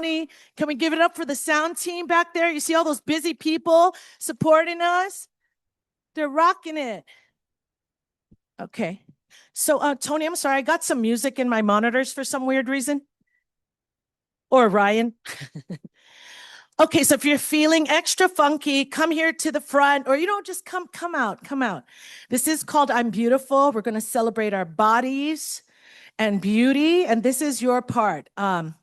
Can we give it up for the sound team back there? You see all those busy people supporting us? They're rocking it. Okay. So, Tony, I'm sorry. I got some music in my monitors for some weird reason. Or Ryan. Okay, so if you're feeling extra funky, come here to the front, or just come out. This is called I'm Beautiful. We're going to celebrate our bodies and beauty, and this is your part. Are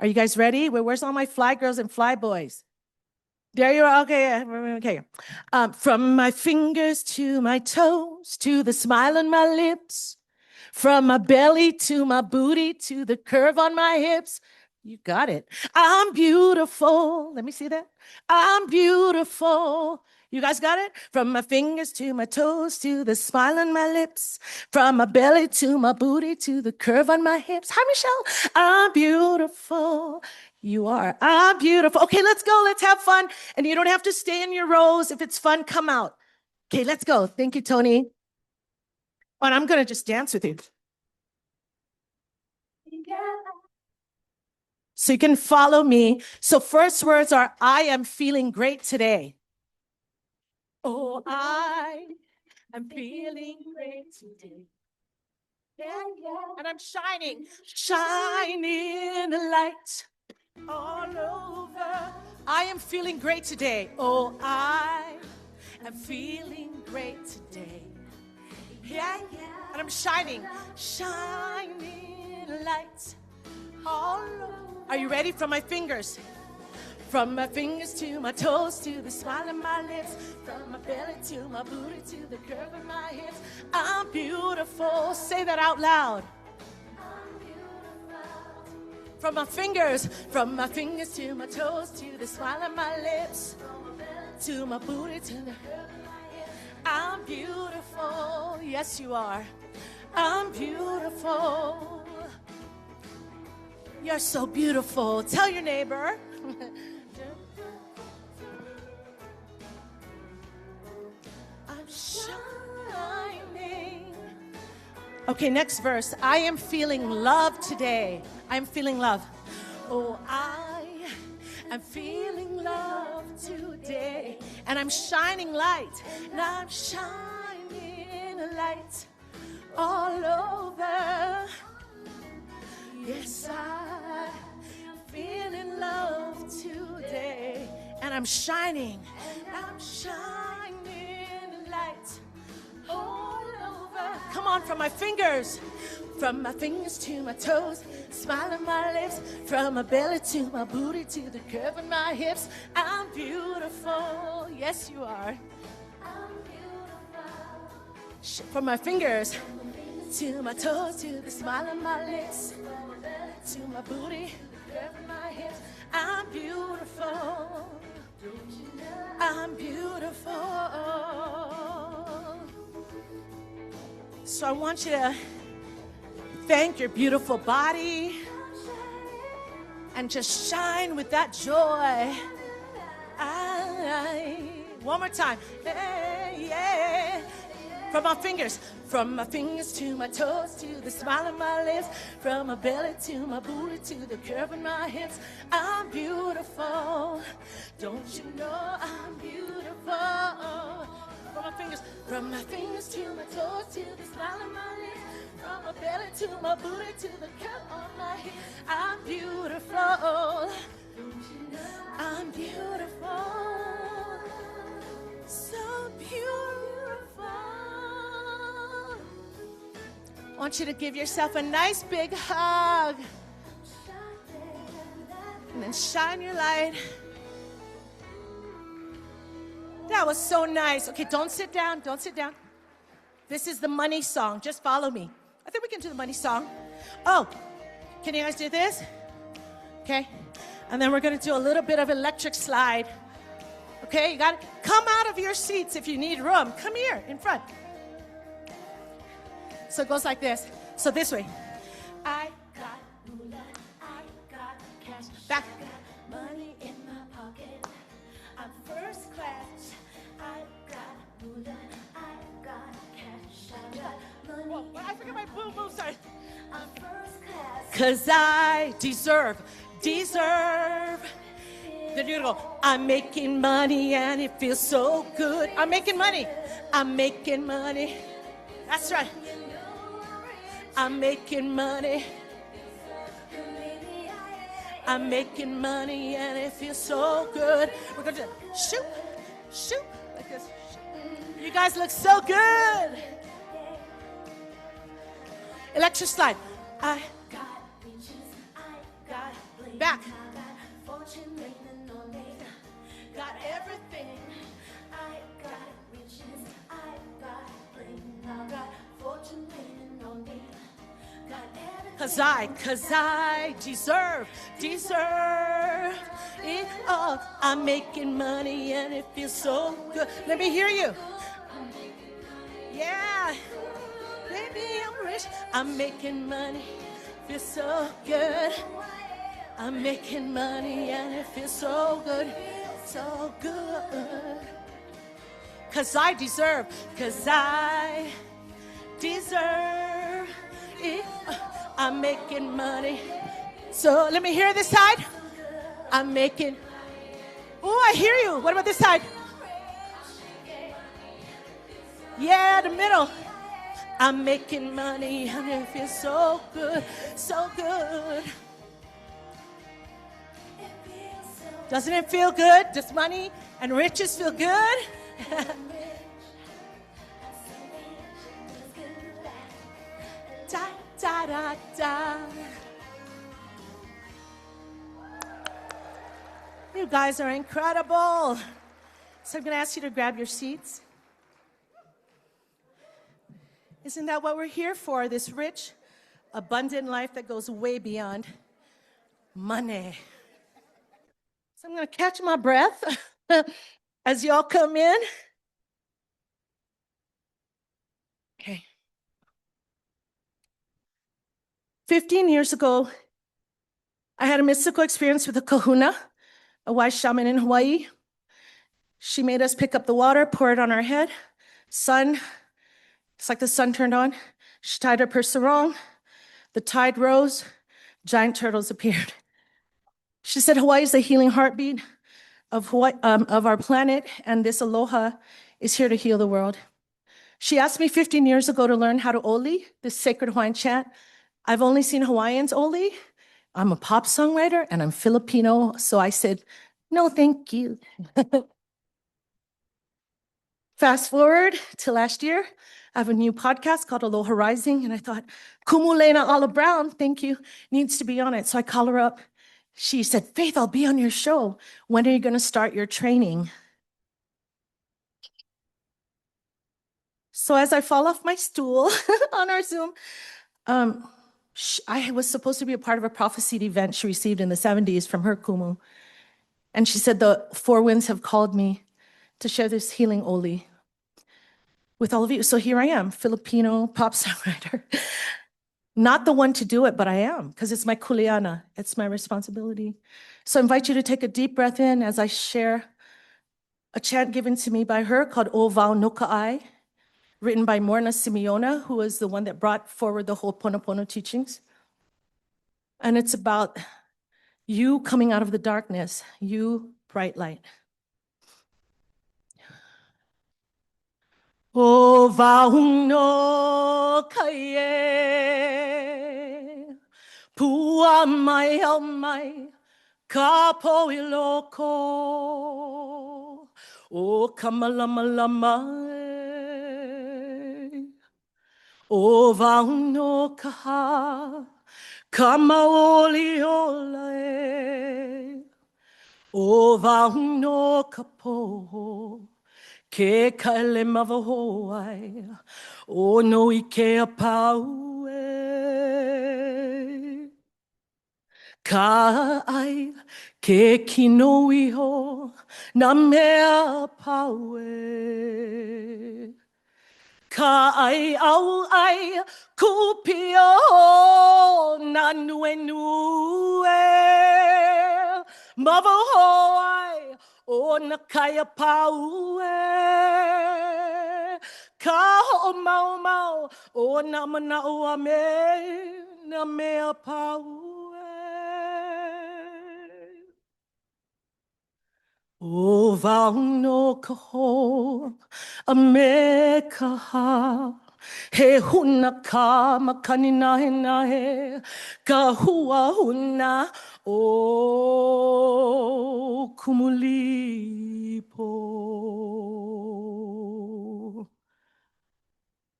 you guys ready? Where's all my fly girls and fly boys? There you are. Okay. From my fingers to my toes, to the smile on my lips, from my belly to my booty, to the curve on my hips. You got it. I'm beautiful. Let me see that. I'm beautiful. You guys got it? From my fingers to my toes, to the smile on my lips, from my belly to my booty, to the curve on my hips. Hi, Michelle. I'm beautiful. You are. I'm beautiful. Okay, let's go. Let's have fun. And you don't have to stay in your rows. If it's fun, come out. Okay, let's go. Thank you, Tony. Oh, and I'm going to just dance with you. So you can follow me. So first words are, I am feeling great today. Oh, I am feeling great today. Yeah. And I'm shining a light all over. I am feeling great today. Oh, I am feeling great today. Yeah. And I'm shining a light all over. Are you ready? From my fingers. From my fingers to my toes, to the smile on my lips, from my belly to my booty, to the curve of my hips. I'm beautiful. Say that out loud. I'm beautiful. From my fingers to my toes, to the smile on my lips, to my booty, to the curve of my hips. I'm beautiful. Yes, you are. I'm beautiful. You're so beautiful. Tell your neighbor. I'm shining. Okay, next verse. I am feeling love today. I'm feeling love. Oh, I am feeling love today. And I'm shining light. And I'm shining a light all over. Yes, I'm feeling love today. And I'm shining light all over. Come on, from my fingers to my toes, smile on my lips, from my belly to my booty, to the curve of my hips. I'm beautiful. Yes, you are. I'm beautiful. From my fingers to my toes, to the smile on my lips, to my booty, the curve of my hips. I'm beautiful. I'm beautiful. So I want you to thank your beautiful body and just shine with that joy. One more time. Yeah. From my fingers to my toes, to the smile on my lips, from my belly to my booty, to the curve of my hips. I'm beautiful. Don't you know I'm beautiful? From my fingers to my toes, to the smile on my lips, from my belly to my booty, to the curve of my hips. I'm beautiful. I'm beautiful. So beautiful. I want you to give yourself a nice big hug. And then shine your light. That was so nice. Okay, don't sit down. This is the money song. Just follow me. I think we can do the money song. Oh, can you guys do this? Okay. And then we're going to do a little bit of electric slide. Okay, you got it? Come out of your seats if you need room. Come here in front. So it goes like this. So this way. I got moolah, I got cash. Back. I got money in my pocket. I'm first class. I got moolah, I got cash. I got money. I forgot my boom, sorry. I'm first class. 'Cause I deserve deserve. Then you're gonna go, I'm making money and it feels so good. I'm making money. I'm making money. That's right. I'm making money. I'm making money and it feels so good. We're going to shoot, shoot, like this. You guys look so good. Electric slide. I got beaches, I got bling. Back. I got fortune leaning on me. Got everything. I got riches, I got bling. I got fortune leaning on me. Got everything. Cause I deserve it all. I'm making money and it feels so good. Let me hear you. Yeah. Baby, I'm rich. I'm making money. Feels so good. I'm making money and it feels so good. So good. Cause I deserve it. I'm making money. So let me hear this side. I'm making. Oh, I hear you. What about this side? Yeah, the middle. I'm making money and it feels so good, so good. Doesn't it feel good? Does money and riches feel good? Da, da, da, da. You guys are incredible. So I'm going to ask you to grab your seats. Isn't that what we're here for? This rich, abundant life that goes way beyond money. So I'm going to catch my breath as y'all come in. Okay. 15 years ago, I had a mystical experience with a kahuna, a wise shaman in Hawaii. She made us pick up the water, pour it on our head. Sun, it's like the sun turned on. She tied up her sarong. The tide rose. Giant turtles appeared. She said Hawaii is the healing heartbeat of our planet, and this aloha is here to heal the world. She asked me 15 years ago to learn how to oli, this sacred Hawaiian chant. I've only seen Hawaiians oli. I'm a pop songwriter and I'm Filipino, so I said, no, thank you. Fast forward to last year, I have a new podcast called Aloha Rising, and I thought, Kumulena Ala Brown, thank you, needs to be on it. So I call her up. She said, Faith, I'll be on your show. When are you going to start your training? So as I fall off my stool on our Zoom, I was supposed to be a part of a prophecy event she received in the 70s from her kumu. And she said, the four winds have called me to share this healing oli with all of you. So here I am, Filipino pop songwriter. Not the one to do it, but I am, because it's my kuleana. It's my responsibility. So I invite you to take a deep breath in as I share a chant given to me by her called O Vau Noka'ai, written by Morna Simeona, who was the one that brought forward the whole Ponopono teachings. And it's about you coming out of the darkness, you bright light. O Vau Noka'ai, Pua mai au mai, ka po'i loko, o kamalamalama, o Vau Noka'a, ka maoli ola, o Vau Nokapo, ke kaile mavaho ai, o no I ke apau e. Ka ai ke kino iho na mea pau e. Ka ai au ai kupia o na nue nue. Mavaho ai o na kaya pau e. Ka ho mau mau o na mana o a me na mea pau e. vauno kaho, a me kaha. He huna ka makani nahe nahe, ka hua huna o kumulipo.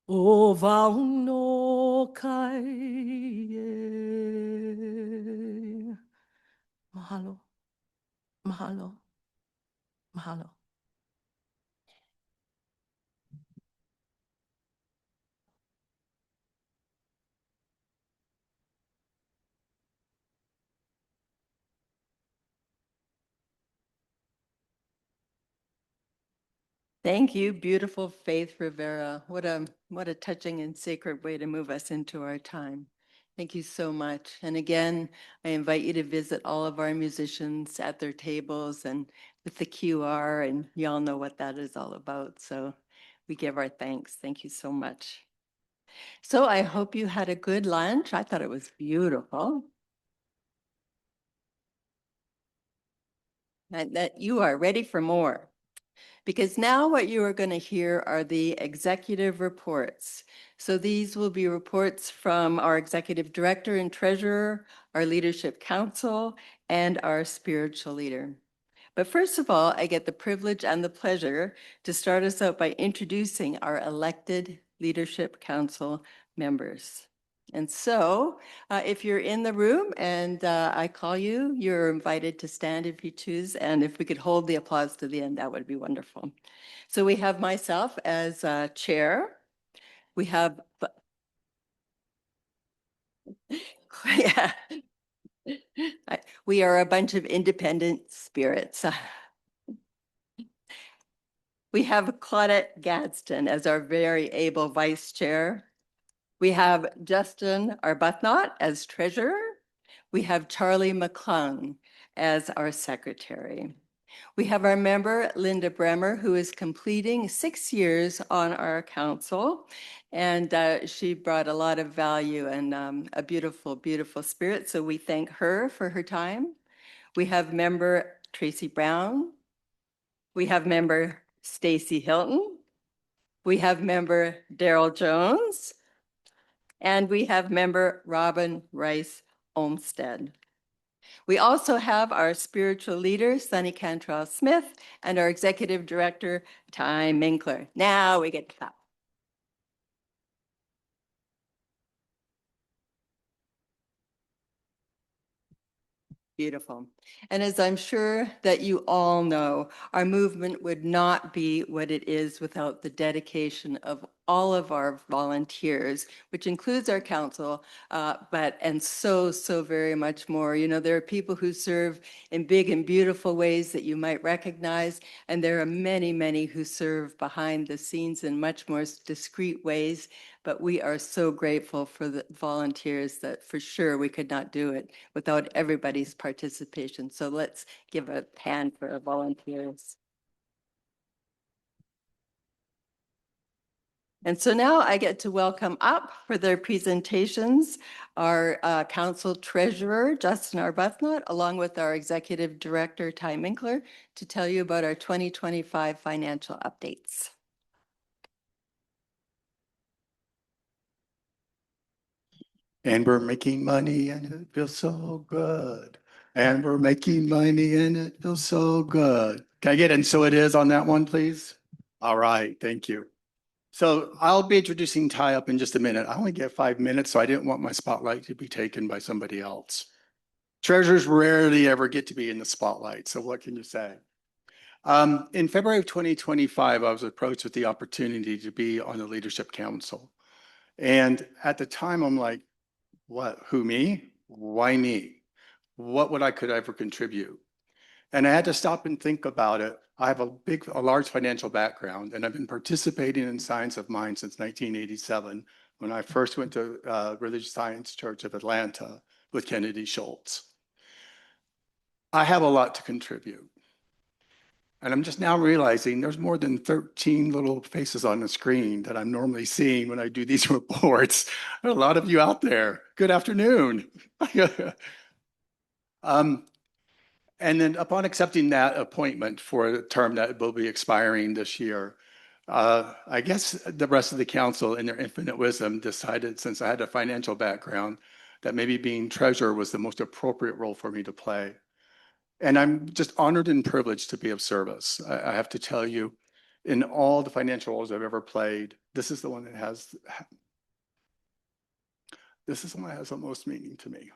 O vauno kai e. Mahalo, mahalo, mahalo. Thank you, beautiful Faith Rivera. What a touching and sacred way to move us into our time. Thank you so much. And again, I invite you to visit all of our musicians at their tables and with the QR, and y'all know what that is all about. So we give our thanks. Thank you so much. So I hope you had a good lunch. I thought it was beautiful. And that you are ready for more. Because now what you are going to hear are the executive reports. So these will be reports from our executive director and treasurer, our leadership council, and our spiritual leader. But first of all, I get the privilege and the pleasure to start us out by introducing our elected leadership council members. And so if you're in the room and I call you, you're invited to stand if you choose. And if we could hold the applause to the end, that would be wonderful. So we have myself as chair. We have, yeah, we are a bunch of independent spirits. We have Claudette Gadsden as our very able vice chair. We have Justin Arbuthnot as treasurer. We have Charlie McClung as our secretary. We have our member, Linda Bremer, who is completing 6 years on our council. And she brought a lot of value and a beautiful, beautiful spirit. So we thank her for her time. We have member Tracy Brown. We have member Stacy Hilton. We have member Daryl Jones. And we have member Robin Rice Olmsted. We also have our spiritual leader, Soni Cantrell Smith, and our executive director, Tye Minckler. Now we get to clap. Beautiful. And as I'm sure that you all know, our movement would not be what it is without the dedication of all of our volunteers, which includes our council, and so very much more. You know, there are people who serve in big and beautiful ways that you might recognize, and there are many who serve behind the scenes in much more discreet ways. But we are so grateful for the volunteers that for sure we could not do it without everybody's participation. So let's give a hand for our volunteers. And so now I get to welcome up for their presentations our council treasurer, Justin Arbuthnot, along with our executive director, Tye Minckler, to tell you about our 2025 financial updates. And we're making money and it feels so good. And we're making money and it feels so good. Can I get "and so it is" on that one, please? All right, thank you. So I'll be introducing Tye up in just a minute. I only get 5 minutes, so I didn't want my spotlight to be taken by somebody else. Treasurers rarely ever get to be in the spotlight, so what can you say? In February of 2025, I was approached with the opportunity to be on the Leadership Council. And at the time, I'm like, what, who, me? Why me? What would I could ever contribute? And I had to stop and think about it. I have a large financial background, and I've been participating in Science of Mind since 1987, when I first went to Religious Science Church of Atlanta with Kennedy Schultz. I have a lot to contribute. And I'm just now realizing there's more than 13 little faces on the screen that I'm normally seeing when I do these reports. There are a lot of you out there. Good afternoon. And then upon accepting that appointment for a term that will be expiring this year, I guess the rest of the council, in their infinite wisdom, decided, since I had a financial background, that maybe being treasurer was the most appropriate role for me to play. And I'm just honored and privileged to be of service. I have to tell you, in all the financial roles I've ever played, this is the one that has the most meaning to me.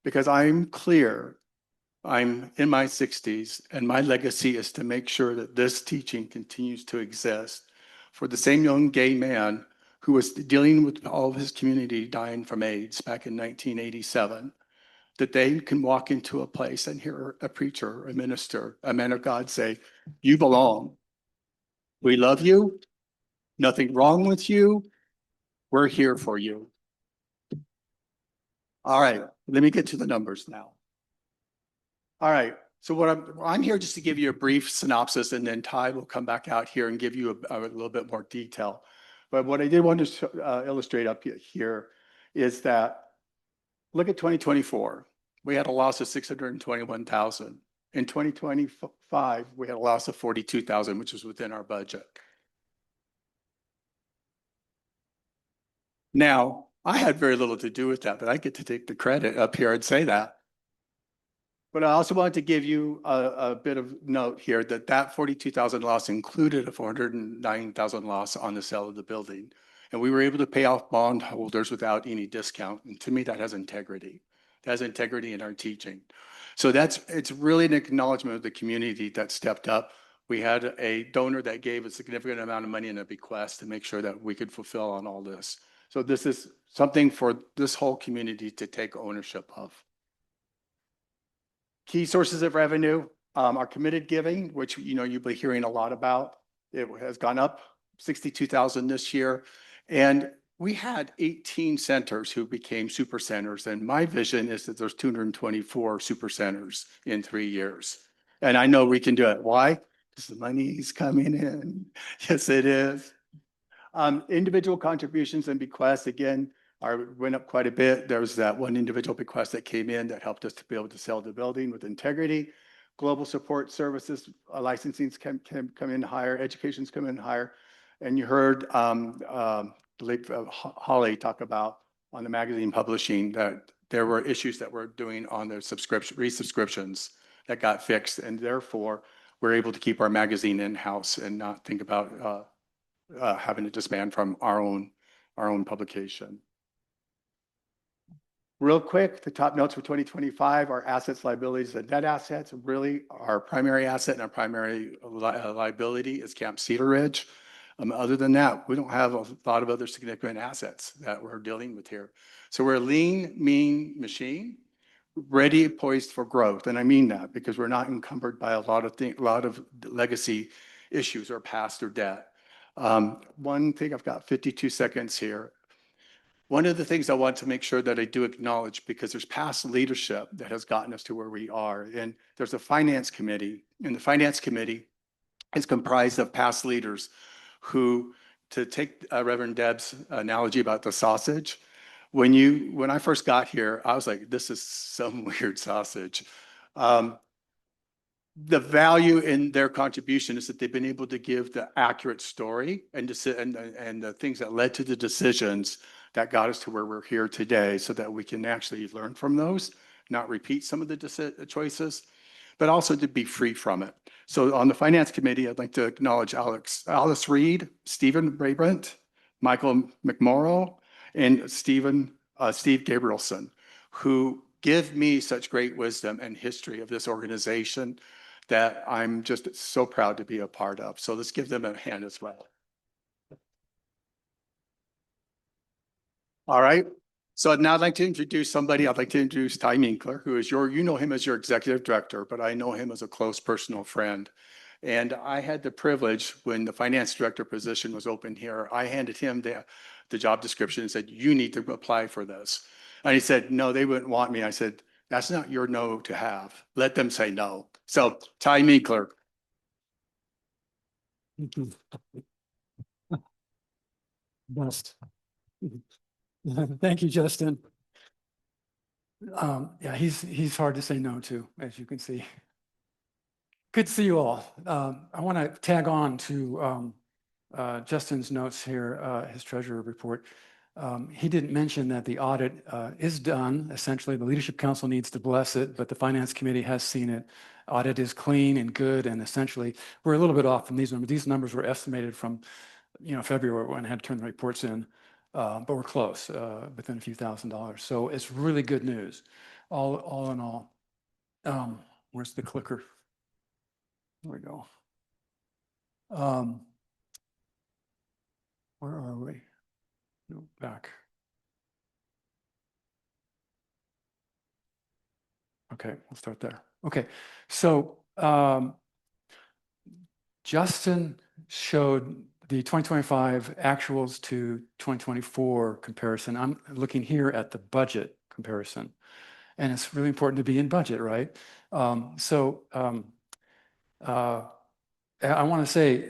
Because I'm clear, I'm in my 60s, and my legacy is to make sure that this teaching continues to exist for the same young gay man who was dealing with all of his community dying from AIDS back in 1987, that they can walk into a place and hear a preacher, a minister, a man of God say, "You belong. We love you. Nothing wrong with you. We're here for you." All right, let me get to the numbers now. All right, so I'm here just to give you a brief synopsis, and then Tye will come back out here and give you a little bit more detail. But what I did want to illustrate up here is that, look at 2024. We had a loss of 621,000. In 2025, we had a loss of 42,000, which was within our budget. Now, I had very little to do with that, but I get to take the credit up here and say that. But I also wanted to give you a bit of note here that 42,000 loss included a 409,000 loss on the sale of the building. And we were able to pay off bondholders without any discount. And to me, that has integrity. That has integrity in our teaching. So it's really an acknowledgement of the community that stepped up. We had a donor that gave a significant amount of money in a bequest to make sure that we could fulfill on all this. So this is something for this whole community to take ownership of. Key sources of revenue are committed giving, which you'll be hearing a lot about. It has gone up 62,000 this year. And we had 18 centers who became super centers. And my vision is that there's 224 super centers in 3 years. And I know we can do it. Why? Because the money's coming in. Yes, it is. Individual contributions and bequests, again, went up quite a bit. There was that one individual bequest that came in that helped us to be able to sell the building with integrity. Global support services, licensing come in higher, education's come in higher. And you heard Holly talk about on the magazine publishing that there were issues that we're doing on the resubscriptions that got fixed. And therefore, we're able to keep our magazine in-house and not think about having to disband from our own publication. Real quick, the top notes for 2025 are assets, liabilities, and net assets. Really, our primary asset and our primary liability is Camp Cedar Ridge. Other than that, we don't have a lot of other significant assets that we're dealing with here. So we're a lean, mean machine, ready, poised for growth. And I mean that because we're not encumbered by a lot of legacy issues or past or debt. One thing, I've got 52 seconds here. One of the things I want to make sure that I do acknowledge, because there's past leadership that has gotten us to where we are. And there's a finance committee, and the finance committee is comprised of past leaders who, to take Reverend Deb's analogy about the sausage, when I first got here, I was like, this is some weird sausage. The value in their contribution is that they've been able to give the accurate story and the things that led to the decisions that got us to where we're here today, so that we can actually learn from those, not repeat some of the choices, but also to be free from it. So on the finance committee, I'd like to acknowledge Alice Reed, Stephen Brabant, Michael McMorrow, and Steve Gabrielson, who give me such great wisdom and history of this organization that I'm just so proud to be a part of. So let's give them a hand as well. All right. So now I'd like to introduce somebody. I'd like to introduce Tye Minckler, who is you know him as your executive director, but I know him as a close personal friend. And I had the privilege, when the finance director position was open here, I handed him the job description and said, you need to apply for this. And he said, no, they wouldn't want me. I said, that's not your no to have. Let them say no. So Tye Minckler. Best. Thank you, Justin. Yeah, he's hard to say no to, as you can see. Good to see you all. I want to tag on to Justin's notes here, his treasurer report. He didn't mention that the audit is done. Essentially, the Leadership Council needs to bless it, but the Finance Committee has seen it. Audit is clean and good, and essentially, we're a little bit off from these numbers. These numbers were estimated from, February when I had to turn the reports in, but we're close, within a few $1,000s. So it's really good news, all in all. Where's the clicker? There we go. Where are we? No, back. Okay, we'll start there. Okay, so Justin showed the 2025 actuals to 2024 comparison. I'm looking here at the budget comparison, and it's really important to be in budget, right? I want to say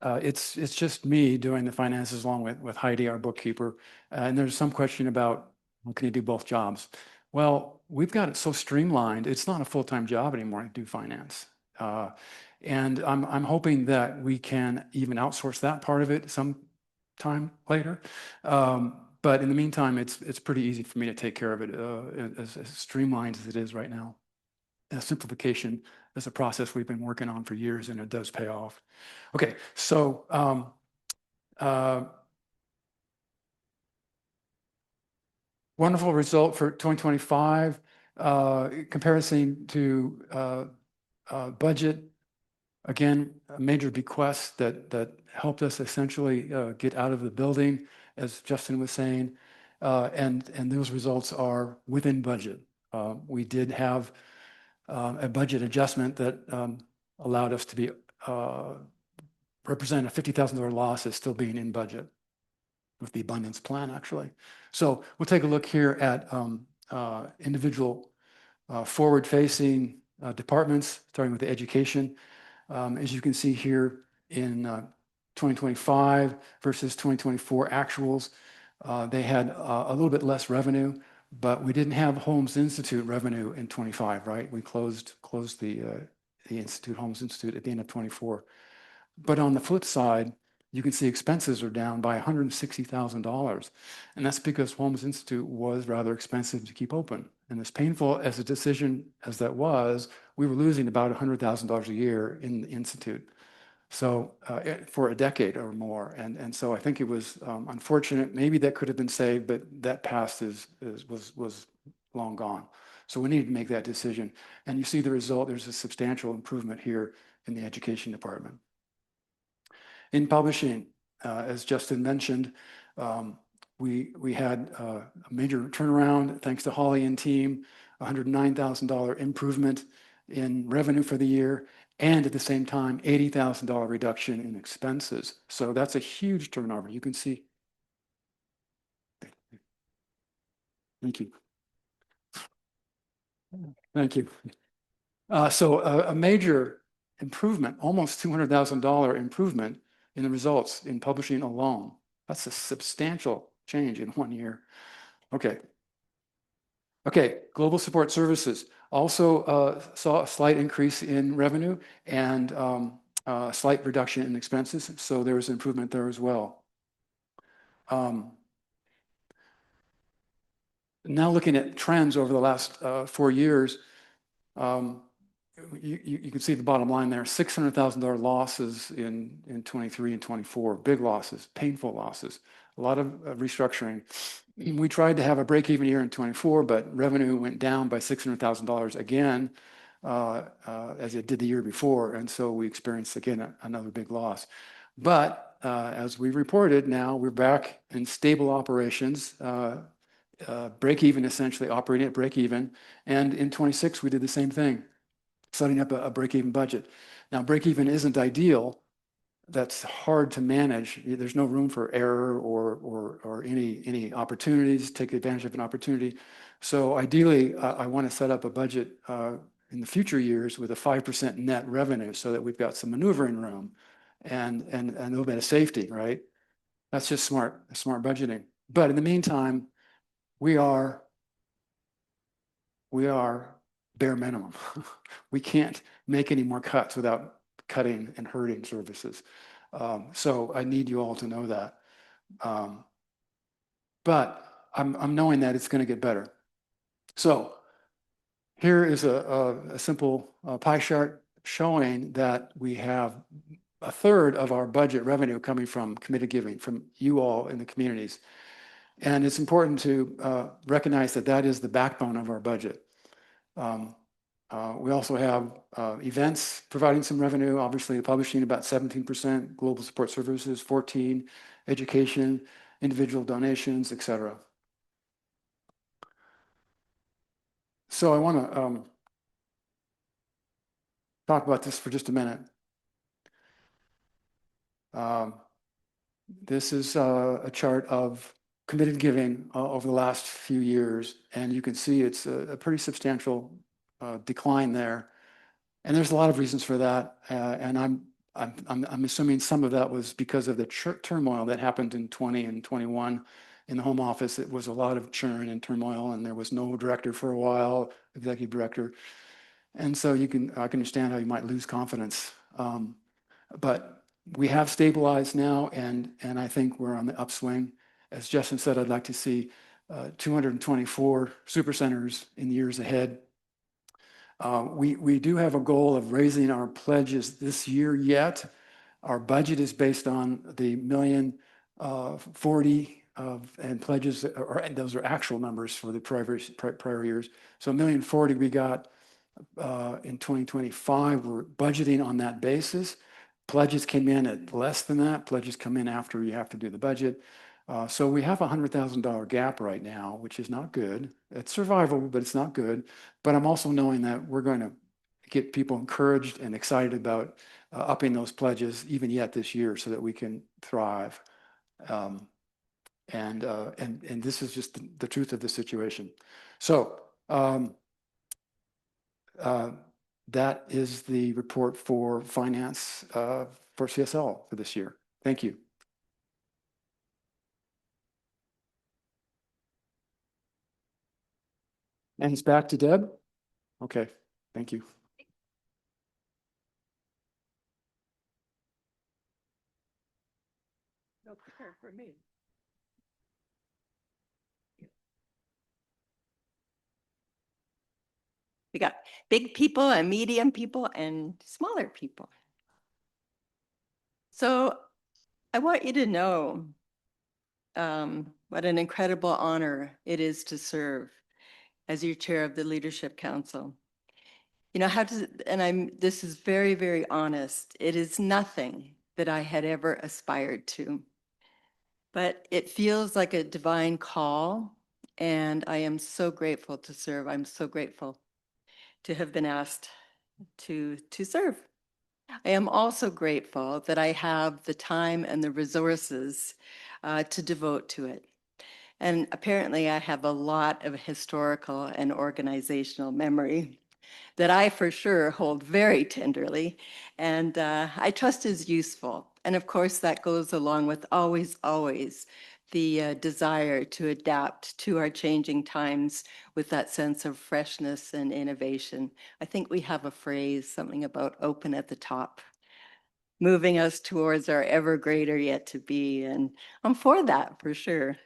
it's just me doing the finances along with Heidi, our bookkeeper, and there's some question about, well, can you do both jobs? Well, we've got it so streamlined, it's not a full-time job anymore to do finance. And I'm hoping that we can even outsource that part of it sometime later. But in the meantime, it's pretty easy for me to take care of it, as streamlined as it is right now. Simplification is a process we've been working on for years, and it does pay off. Okay, so wonderful result for 2025. Comparison to budget, again, a major bequest that helped us essentially get out of the building, as Justin was saying, and those results are within budget. We did have a budget adjustment that allowed us to be represent a $50,000 loss as still being in budget with the abundance plan, actually. So we'll take a look here at individual forward-facing departments, starting with the education. As you can see here in 2025 versus 2024 actuals, they had a little bit less revenue, but we didn't have Holmes Institute revenue in 25, right? We closed the Institute, Holmes Institute, at the end of 24. But on the flip side, you can see expenses are down by $160,000. And that's because Holmes Institute was rather expensive to keep open. And as painful as a decision as that was, we were losing about $100,000 a year in the Institute. So for a decade or more. And so I think it was unfortunate. Maybe that could have been saved, but that past was long gone. So we needed to make that decision. And you see the result, there's a substantial improvement here in the education department. In publishing, as Justin mentioned, we had a major turnaround thanks to Holly and team, $109,000 improvement in revenue for the year, and at the same time, $80,000 reduction in expenses. So that's a huge turnover. You can see. Thank you. Thank you. So a major improvement, almost $200,000 improvement in the results in publishing alone. That's a substantial change in 1 year. Okay. Okay, global support services also saw a slight increase in revenue and a slight reduction in expenses. So there was an improvement there as well. Now looking at trends over the last 4 years, you can see the bottom line there, $600,000 losses in 23 and 24, big losses, painful losses, a lot of restructuring. We tried to have a break-even year in 24, but revenue went down by $600,000 again, as it did the year before. And so we experienced, again, another big loss. But as we reported, now we're back in stable operations, break-even, essentially operating at break-even. And in 26, we did the same thing, setting up a break-even budget. Now, break-even isn't ideal. That's hard to manage. There's no room for error or any opportunities, take advantage of an opportunity. So ideally, I want to set up a budget in the future years with a 5% net revenue so that we've got some maneuvering room and a little bit of safety, right? That's just smart budgeting. But in the meantime, we are we are bare minimum. We can't make any more cuts without cutting and hurting services. So I need you all to know that. But I'm knowing that it's going to get better. So here is a simple pie chart showing that we have a third of our budget revenue coming from committed giving from you all in the communities. And it's important to recognize that that is the backbone of our budget. We also have events providing some revenue, obviously publishing about 17%, global support services 14%, education, individual donations, etc. So I want to talk about this for just a minute. This is a chart of committed giving over the last few years, and you can see it's a pretty substantial decline there. And there's a lot of reasons for that, and I'm assuming some of that was because of the turmoil that happened in 20 and 21 in the Home Office. It was a lot of churn and turmoil, and there was no director for a while, executive director, and so I can understand how you might lose confidence. But we have stabilized now, and I think we're on the upswing. As Justin said, I'd like to see 224 supercenters in the years ahead. We do have a goal of raising our pledges this year yet. Our budget is based on the $1,040,000 and pledges, and those are actual numbers for the prior years. So $1,040,000 we got in 2025. We're budgeting on that basis. Pledges came in at less than that. Pledges come in after you have to do the budget. So we have a $100,000 gap right now, which is not good. It's survivable, but it's not good. But I'm also knowing that we're going to get people encouraged and excited about upping those pledges even yet this year so that we can thrive. And this is just the truth of the situation. So that is the report for finance for CSL for this year. Thank you. And it's back to Deb. Okay, thank you. No prayer for me. We got big people and medium people and smaller people. So I want you to know what an incredible honor it is to serve as your chair of the Leadership Council. You know, this is very, very honest. It is nothing that I had ever aspired to, but it feels like a divine call, and I am so grateful to serve. I'm so grateful to have been asked to serve. I am also grateful that I have the time and the resources to devote to it. And apparently I have a lot of historical and organizational memory that I for sure hold very tenderly, and I trust is useful. And of course, that goes along with always the desire to adapt to our changing times with that sense of freshness and innovation. I think we have a phrase, something about open at the top, moving us towards our ever greater yet to be, and I'm for that for sure.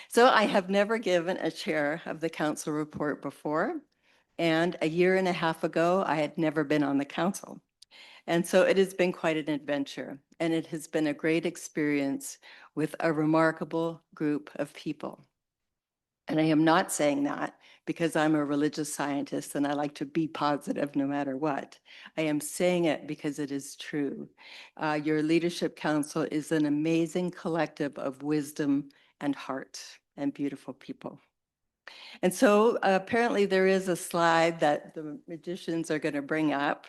So I have never given a chair of the council report before. And a year and a half ago, I had never been on the council. And so it has been quite an adventure. And it has been a great experience with a remarkable group of people. And I am not saying that because I'm a religious scientist and I like to be positive no matter what. I am saying it because it is true. Your Leadership Council is an amazing collective of wisdom and heart and beautiful people. And so apparently there is a slide that the magicians are going to bring up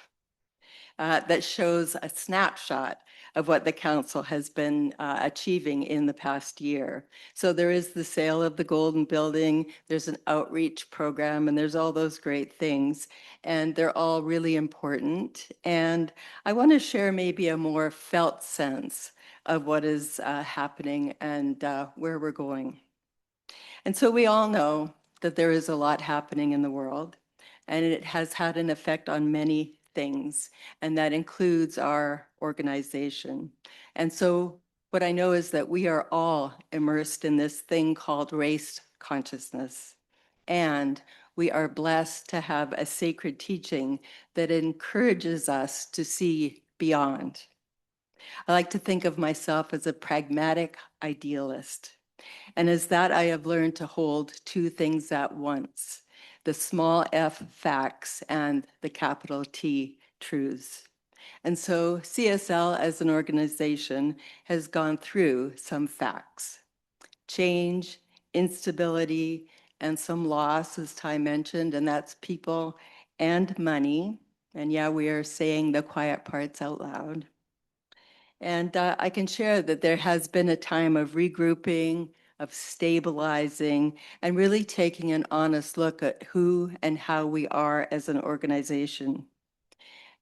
that shows a snapshot of what the council has been achieving in the past year. So there is the sale of the Golden Building, there's an outreach program, and there's all those great things. And they're all really important. And I want to share maybe a more felt sense of what is happening and where we're going. And so we all know that there is a lot happening in the world, and it has had an effect on many things, and that includes our organization. And so what I know is that we are all immersed in this thing called race consciousness, and we are blessed to have a sacred teaching that encourages us to see beyond. I like to think of myself as a pragmatic idealist. And as that, I have learned to hold two things at once, the small f facts and the capital T truths. And so CSL as an organization has gone through some facts, change, instability, and some loss, as Tye mentioned, and that's people and money. And yeah, we are saying the quiet parts out loud. And I can share that there has been a time of regrouping, of stabilizing, and really taking an honest look at who and how we are as an organization.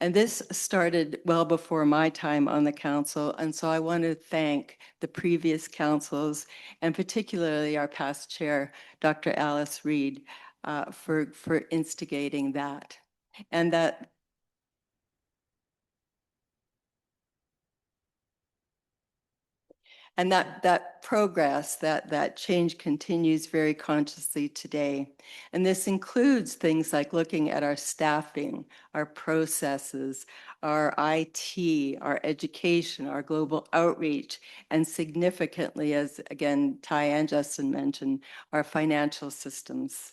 And this started well before my time on the council. And so I want to thank the previous councils, and particularly our past chair, Dr. Alice Reed, for instigating that. And that progress, that change continues very consciously today. And this includes things like looking at our staffing, our processes, our IT, our education, our global outreach, and significantly, as again, Tye and Justin mentioned, our financial systems.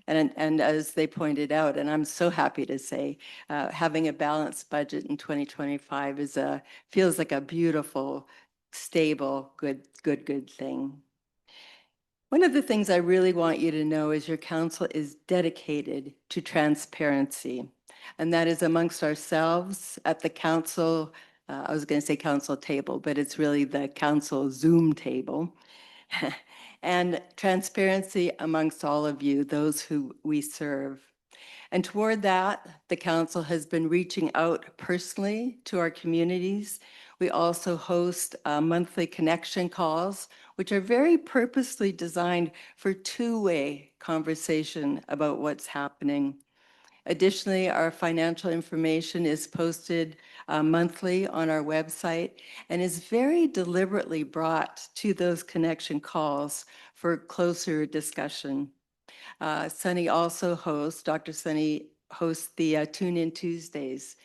And as they pointed out, and I'm so happy to say, having a balanced budget in 2025 feels like a beautiful, stable, good thing. One of the things I really want you to know is your council is dedicated to transparency, and that is amongst ourselves at the council. I was going to say council table, but it's really the council Zoom table. And transparency amongst all of you, those who we serve. And toward that, the council has been reaching out personally to our communities. We also host monthly connection calls, which are very purposely designed for two-way conversation about what's happening. Additionally, our financial information is posted monthly on our website and is very deliberately brought to those connection calls for closer discussion. Soni also hosts, Dr. Soni hosts the Tune In Tuesdays,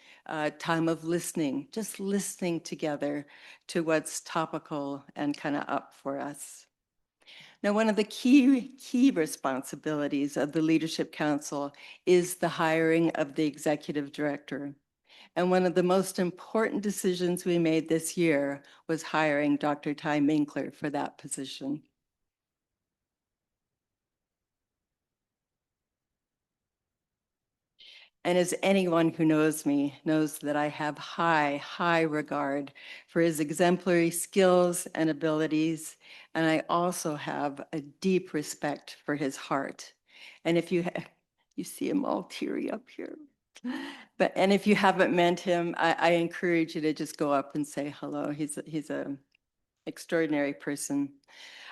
time of listening, just listening together to what's topical and kind of up for us. Now, one of the key responsibilities of the Leadership Council is the hiring of the executive director. And one of the most important decisions we made this year was hiring Dr. Tye Minckler for that position. And as anyone who knows me knows that I have high regard for his exemplary skills and abilities. And I also have a deep respect for his heart. And if you see him all teary up here. And if you haven't met him, I encourage you to just go up and say hello. He's an extraordinary person.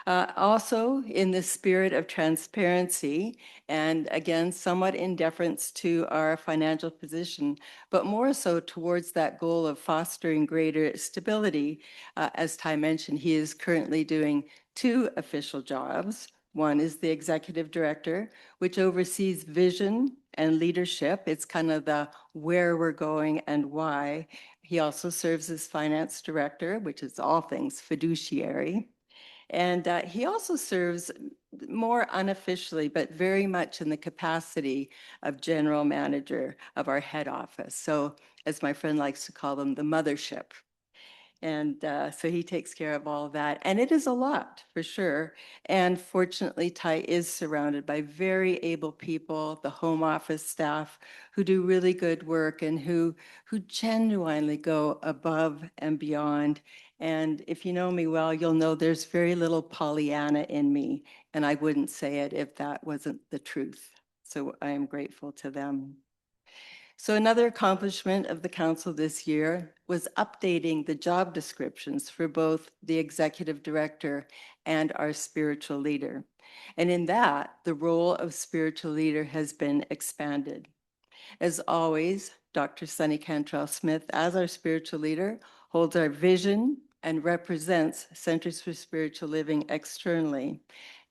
Also, in the spirit of transparency, and again, somewhat in deference to our financial position, but more so towards that goal of fostering greater stability, as Tye mentioned, he is currently doing two official jobs. One is the executive director, which oversees vision and leadership. It's kind of the where we're going and why. He also serves as finance director, which is all things fiduciary. And he also serves more unofficially, but very much in the capacity of general manager of our head office. So as my friend likes to call them, the mothership. And so he takes care of all of that. And it is a lot, for sure. And fortunately, Tye is surrounded by very able people, the home office staff, who do really good work and who genuinely go above and beyond. And if you know me well, you'll know there's very little Pollyanna in me, and I wouldn't say it if that wasn't the truth. So I am grateful to them. So another accomplishment of the council this year was updating the job descriptions for both the executive director and our spiritual leader. And in that, the role of spiritual leader has been expanded. As always, Dr. Soni Cantrell Smith, as our spiritual leader, holds our vision and represents Centers for Spiritual Living externally.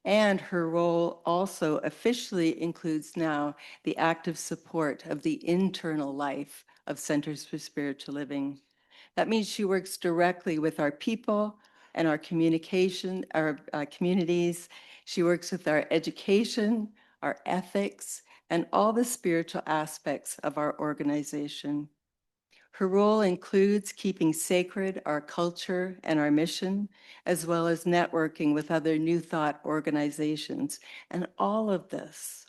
And her role also officially includes now the active support of the internal life of Centers for Spiritual Living. That means she works directly with our people and our communication, our communities. She works with our education, our ethics, and all the spiritual aspects of our organization. Her role includes keeping sacred our culture and our mission, as well as networking with other New Thought organizations. And all of this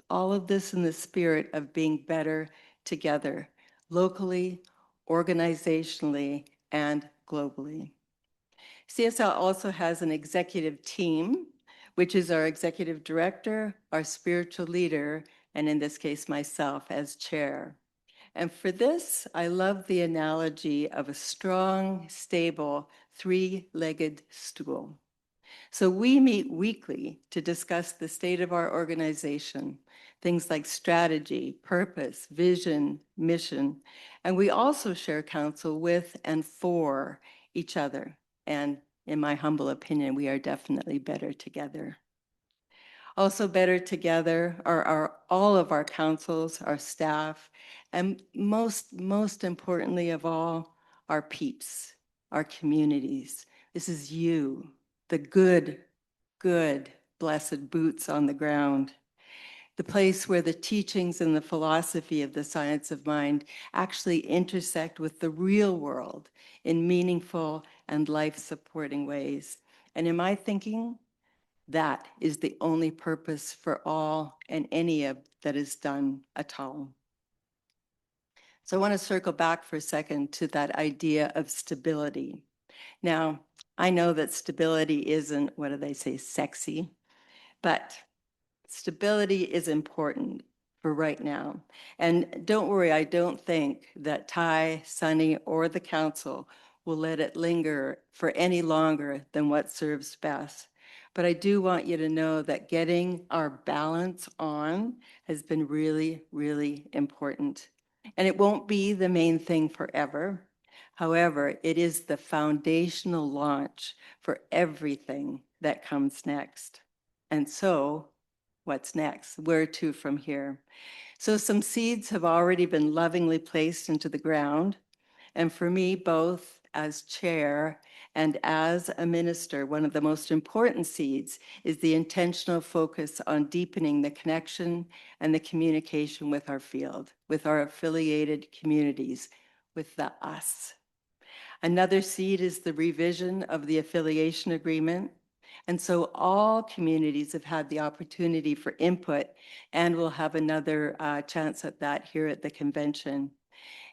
in the spirit of being better together, locally, organizationally, and globally. CSL also has an executive team, which is our executive director, our spiritual leader, and in this case, myself as chair. And for this, I love the analogy of a strong, stable, three-legged stool. So we meet weekly to discuss the state of our organization, things like strategy, purpose, vision, mission, and we also share counsel with and for each other. And in my humble opinion, we are definitely better together. Also better together are all of our councils, our staff, and most importantly of all, our peeps, our communities. This is you, the good, blessed boots on the ground, the place where the teachings and the philosophy of the science of mind actually intersect with the real world in meaningful and life-supporting ways. And in my thinking, that is the only purpose for all and any of that is done at all. So I want to circle back for a second to that idea of stability. Now, I know that stability isn't, what do they say, sexy, but stability is important for right now. And don't worry, I don't think that Tye, Soni, or the council will let it linger for any longer than what serves best. But I do want you to know that getting our balance on has been really, really important. And it won't be the main thing forever. However, it is the foundational launch for everything that comes next. And so, what's next? Where to from here? So some seeds have already been lovingly placed into the ground. And for me, both as chair and as a minister, one of the most important seeds is the intentional focus on deepening the connection and the communication with our field, with our affiliated communities, with the us. Another seed is the revision of the affiliation agreement. And so all communities have had the opportunity for input, and we'll have another chance at that here at the convention.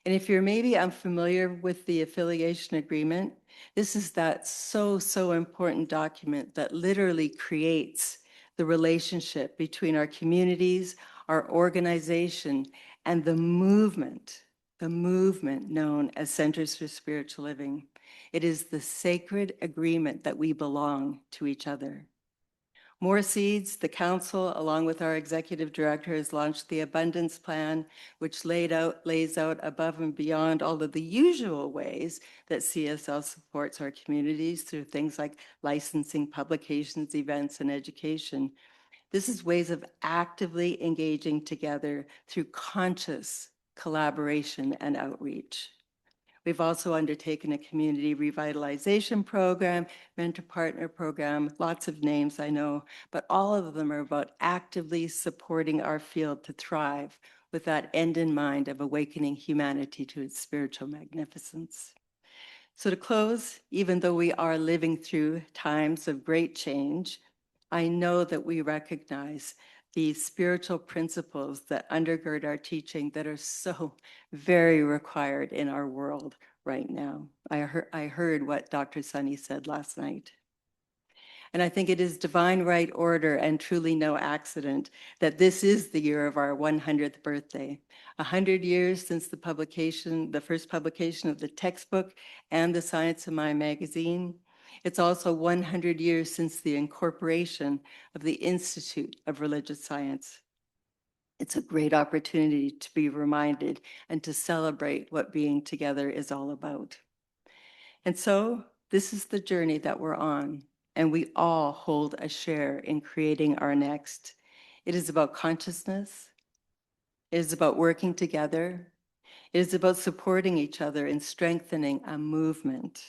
And if you're maybe unfamiliar with the affiliation agreement, this is that so important document that literally creates the relationship between our communities, our organization, and the movement known as Centers for Spiritual Living. It is the sacred agreement that we belong to each other. More Seeds, the council, along with our executive director, has launched the Abundance Plan, which lays out above and beyond all of the usual ways that CSL supports our communities through things like licensing, publications, events, and education. This is ways of actively engaging together through conscious collaboration and outreach. We've also undertaken a community revitalization program, mentor partner program, lots of names I know, but all of them are about actively supporting our field to thrive with that end in mind of awakening humanity to its spiritual magnificence. So to close, even though we are living through times of great change, I know that we recognize the spiritual principles that undergird our teaching that are so very required in our world right now. I heard what Dr. Soni said last night. And I think it is divine right order and truly no accident that this is the year of our 100th birthday. 100 years since the first publication of the textbook and the Science of Mind magazine. It's also 100 years since the incorporation of the Institute of Religious Science. It's a great opportunity to be reminded and to celebrate what being together is all about. And so this is the journey that we're on, and we all hold a share in creating our next. It is about consciousness. It is about working together. It is about supporting each other and strengthening a movement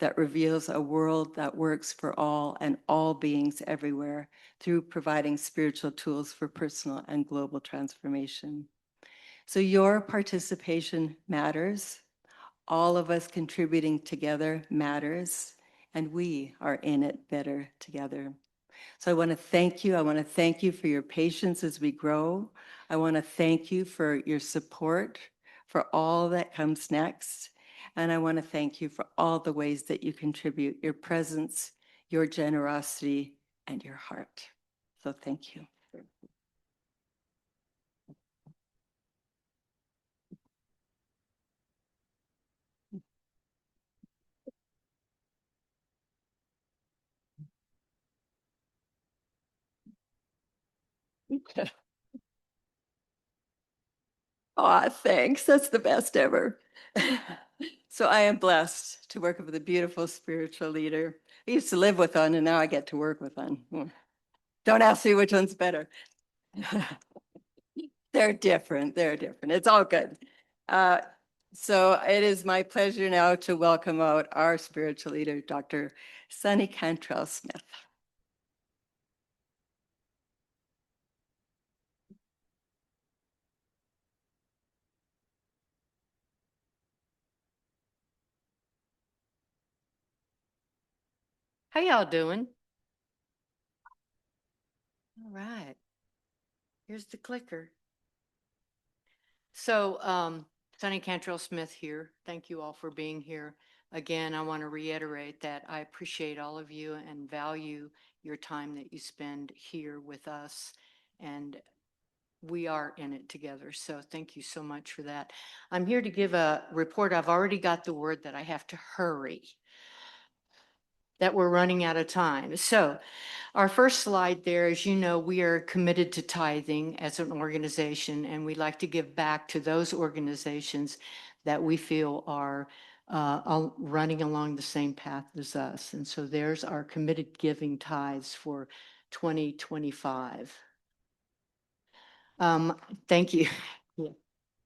that reveals a world that works for all and all beings everywhere through providing spiritual tools for personal and global transformation. So your participation matters. All of us contributing together matters, and we are in it better together. So I want to thank you. I want to thank you for your patience as we grow. I want to thank you for your support for all that comes next. And I want to thank you for all the ways that you contribute, your presence, your generosity, and your heart. So thank you. Aw, thanks. That's the best ever. So I am blessed to work with a beautiful spiritual leader. I used to live with one, and now I get to work with one. Don't ask me which one's better. They're different. They're different. It's all good. So it is my pleasure now to welcome out our spiritual leader, Dr. Soni Cantrell Smith. How y'all doing? All right. Here's the clicker. So, Soni Cantrell Smith here. Thank you all for being here. Again, I want to reiterate that I appreciate all of you and value your time that you spend here with us. And we are in it together. So thank you so much for that. I'm here to give a report. I've already got the word that I have to hurry, that we're running out of time. So our first slide there, as you know, we are committed to tithing as an organization, and we like to give back to those organizations that we feel are running along the same path as us. And so there's our committed giving tithes for 2025. Thank you. Yeah.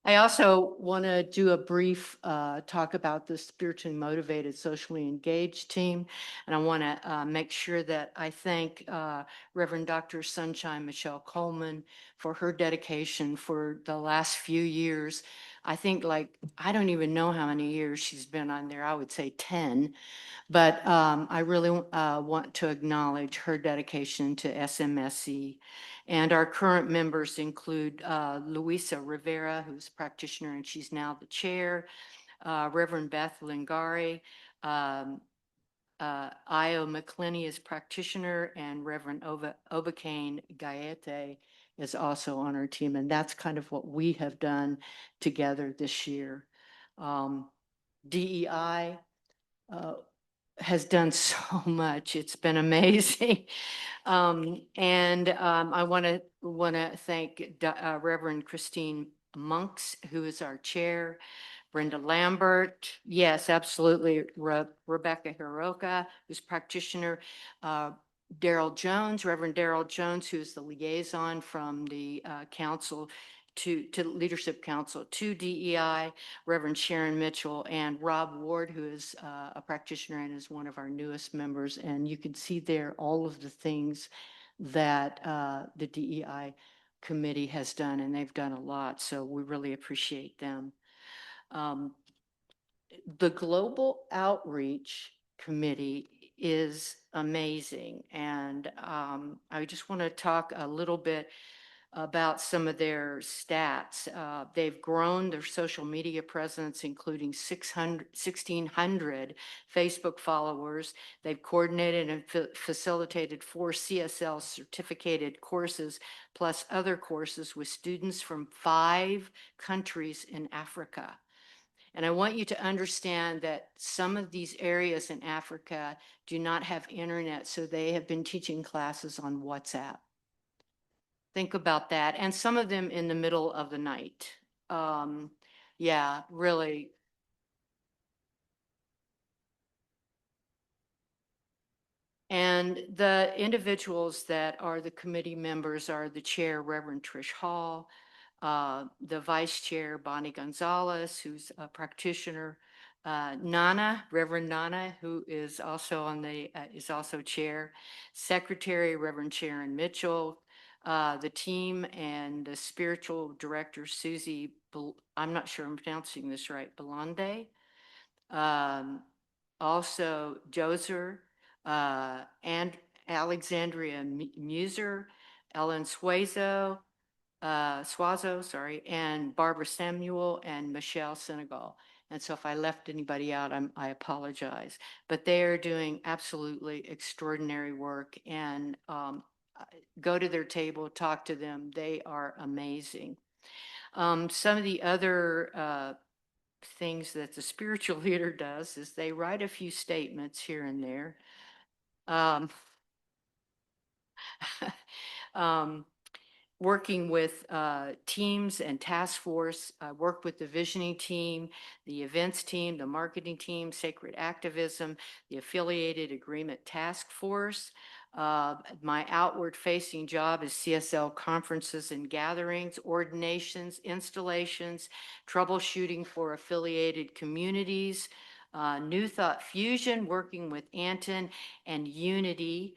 I also want to do a brief talk about the spiritually motivated, socially engaged team. And I want to make sure that I thank Reverend Dr. Sunshine Michelle Coleman for her dedication for the last few years. I think I don't even know how many years she's been on there. I would say 10. But I really want to acknowledge her dedication to SMSE. And our current members include Luisa Rivera, who's a practitioner, and she's now the chair, Reverend Beth Lingari, Io McClinney is practitioner, and Reverend Obakane Gaete is also on our team. And that's kind of what we have done together this year. DEI, has done so much. It's been amazing. I want to thank Reverend Christine Monks, who is our chair, Brenda Lambert. Yes, absolutely. Rebecca Hiroka, who's practitioner, Daryl Jones, Reverend Daryl Jones, who's the liaison from the council to Leadership Council to DEI, Reverend Sharon Mitchell, and Rob Ward, who is a practitioner and is one of our newest members. And you can see there all of the things that the DEI committee has done, and they've done a lot. So we really appreciate them. The Global Outreach Committee is amazing. And I just want to talk a little bit about some of their stats. They've grown their social media presence, including 1,600 Facebook followers. They've coordinated and facilitated 4 CSL certificated courses, plus other courses with students from 5 countries in Africa. And I want you to understand that some of these areas in Africa do not have internet, so they have been teaching classes on WhatsApp. Think about that. And some of them in the middle of the night. Yeah, really. And the individuals that are the committee members are the chair, Reverend Trish Hall, the vice chair, Bonnie Gonzalez, who's a practitioner, Nana, Reverend Nana, who is also on the, is also chair, secretary, Reverend Sharon Mitchell, the team and the spiritual director, Susie, I'm not sure I'm pronouncing this right, Belande. Also Joser, and Alexandria Muser, Ellen Suazo, and Barbara Samuel and Michelle Senegal. And so if I left anybody out, I apologize. But they are doing absolutely extraordinary work, and go to their table, talk to them. They are amazing. Some of the other things that the spiritual leader does is they write a few statements here and there. Working with teams and task force. I work with the visioning team, the events team, the marketing team, sacred activism, the affiliated agreement task force. My outward facing job is CSL conferences and gatherings, ordinations, installations, troubleshooting for affiliated communities, New Thought Fusion, working with Anton, and Unity,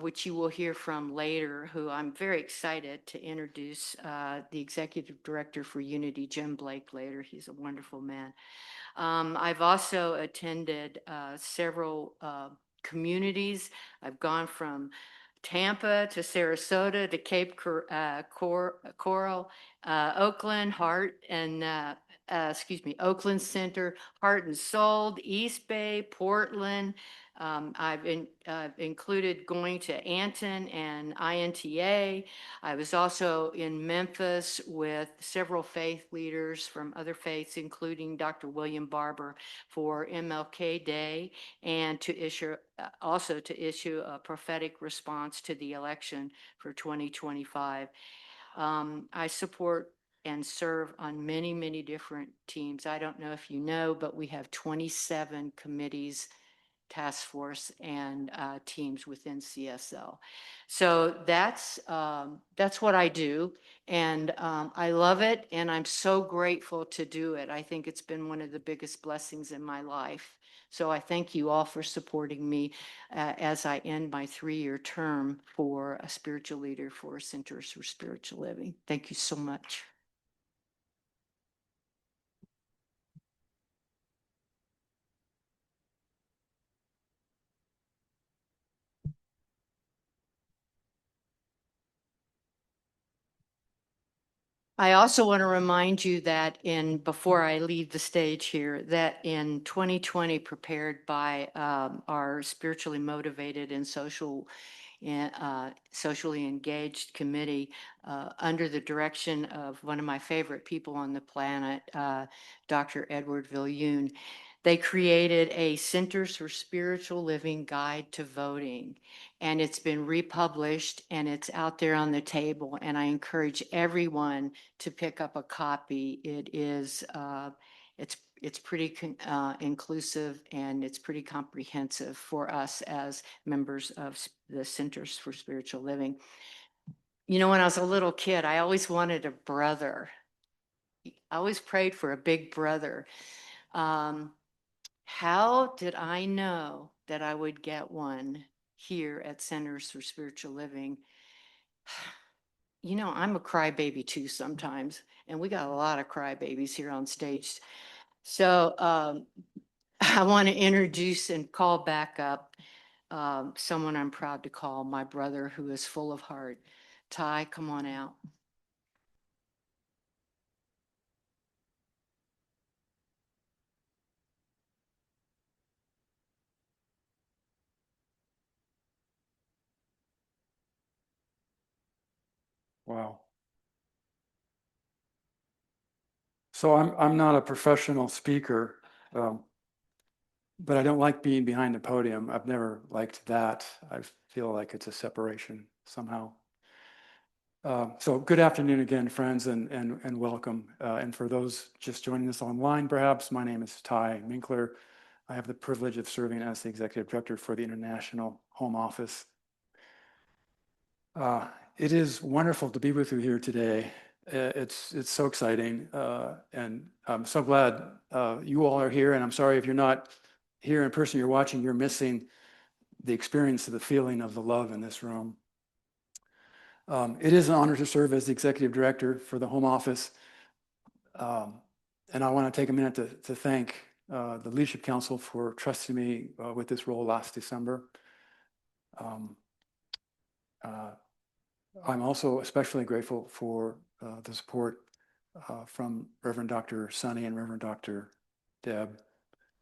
which you will hear from later, who I'm very excited to introduce, the executive director for Unity, Jim Blake, later. He's a wonderful man. I've also attended several communities. I've gone from Tampa to Sarasota to Cape Coral, Oakland, Oakland Center, Heart and Soul, East Bay, Portland. I've included going to Anton and INTA. I was also in Memphis with several faith leaders from other faiths, including Dr. William Barber, for MLK Day, and to issue a prophetic response to the election for 2025. I support and serve on many, many different teams. I don't know if you know, but we have 27 committees, task force, and teams within CSL. So that's what I do, and I love it, and I'm so grateful to do it. I think it's been one of the biggest blessings in my life. So I thank you all for supporting me as I end my 3-year term for a spiritual leader for Centers for Spiritual Living. Thank you so much. I also want to remind you that before I leave the stage here, that in 2020, prepared by our spiritually motivated and socially engaged committee, under the direction of one of my favorite people on the planet, Dr. Edward Viljoen, they created a Centers for Spiritual Living Guide to Voting, and it's been republished and it's out there on the table, and I encourage everyone to pick up a copy. It is, it's pretty inclusive, and it's pretty comprehensive for us as members of the Centers for Spiritual Living. You know, when I was a little kid, I always wanted a brother. I always prayed for a big brother. How did I know that I would get one here at Centers for Spiritual Living? You know, I'm a crybaby too sometimes, and we got a lot of crybabies here on stage. So I want to introduce and call back up someone I'm proud to call my brother, who is full of heart, Tye, come on out. Wow. So I'm not a professional speaker, but I don't like being behind the podium. I've never liked that. I feel like it's a separation somehow. So good afternoon again, friends, and welcome. And for those just joining us online, perhaps, my name is Tye Minckler. I have the privilege of serving as the Executive Director for the International Home Office. It is wonderful to be with you here today. It's so exciting, and I'm so glad you all are here. And I'm sorry if you're not here in person, you're watching, you're missing the experience of the feeling of the love in this room. It is an honor to serve as the Executive Director for the Home Office. And I want to take a minute to thank the Leadership Council for trusting me with this role last December. I'm also especially grateful for the support from Reverend Dr. Soni and Reverend Dr. Deb.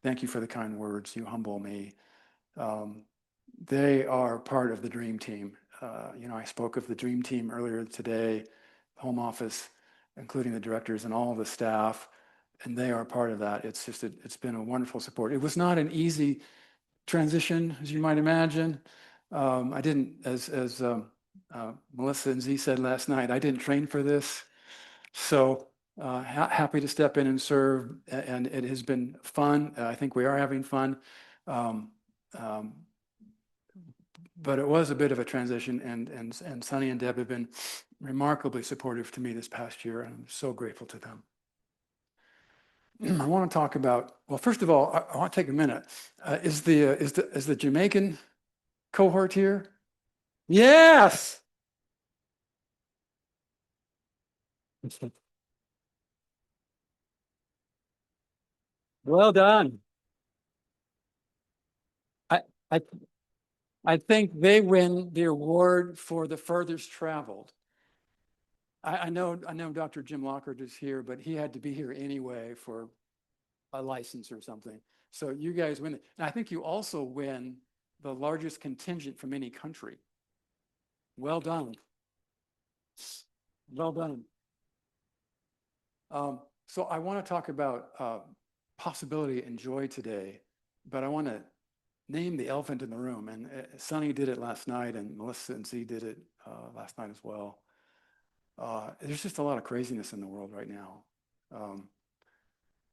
Thank you for the kind words. You humble me. They are part of the dream team. I spoke of the dream team earlier today, home office, including the directors and all the staff, and they are part of that. It's been a wonderful support. It was not an easy transition, as you might imagine. I didn't, as Melissa and Z said last night, I didn't train for this. So happy to step in and serve, and it has been fun. I think we are having fun. But it was a bit of a transition, and Soni and Deb have been remarkably supportive to me this past year, and I'm so grateful to them. I want to talk about, well, first of all, I want to take a minute. Is the Jamaican cohort here? Yes. Well done. I I think they win the award for the furthest traveled. I know Dr. Jim Lockhart is here, but he had to be here anyway for a license or something. So you guys win it. And I think you also win the largest contingent from any country. Well done. Well done. So I want to talk about possibility and joy today, but I want to name the elephant in the room. And Soni did it last night, and Melissa and Z did it last night as well. There's just a lot of craziness in the world right now.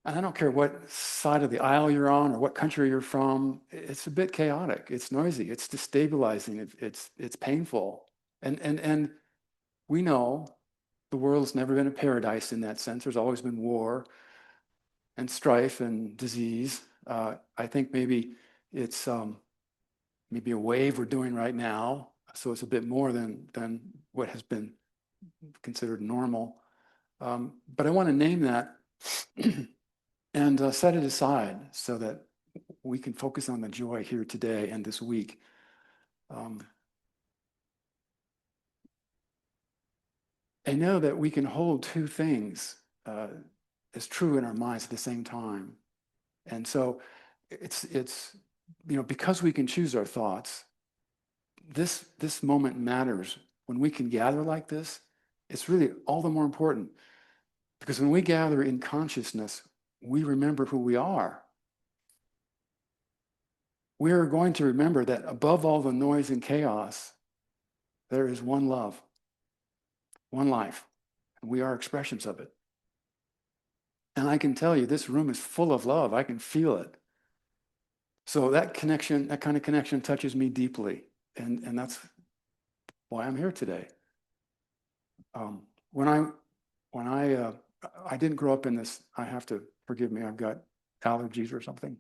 And I don't care what side of the aisle you're on or what country you're from, it's a bit chaotic. It's noisy. It's destabilizing. It's painful. And we know the world's never been a paradise in that sense. There's always been war and strife and disease. I think maybe it's maybe a wave we're doing right now. So it's a bit more than what has been considered normal. But I want to name that and set it aside so that we can focus on the joy here today and this week. I know that we can hold two things as true in our minds at the same time. And so it's because we can choose our thoughts, this moment matters. When we can gather like this, it's really all the more important, because when we gather in consciousness, we remember who we are. We are going to remember that above all the noise and chaos, there is one love, one life, and we are expressions of it. And I can tell you, this room is full of love. I can feel it. So that connection, that kind of connection touches me deeply. And that's why I'm here today. When I didn't grow up in this, I have to forgive me, I've got allergies or something.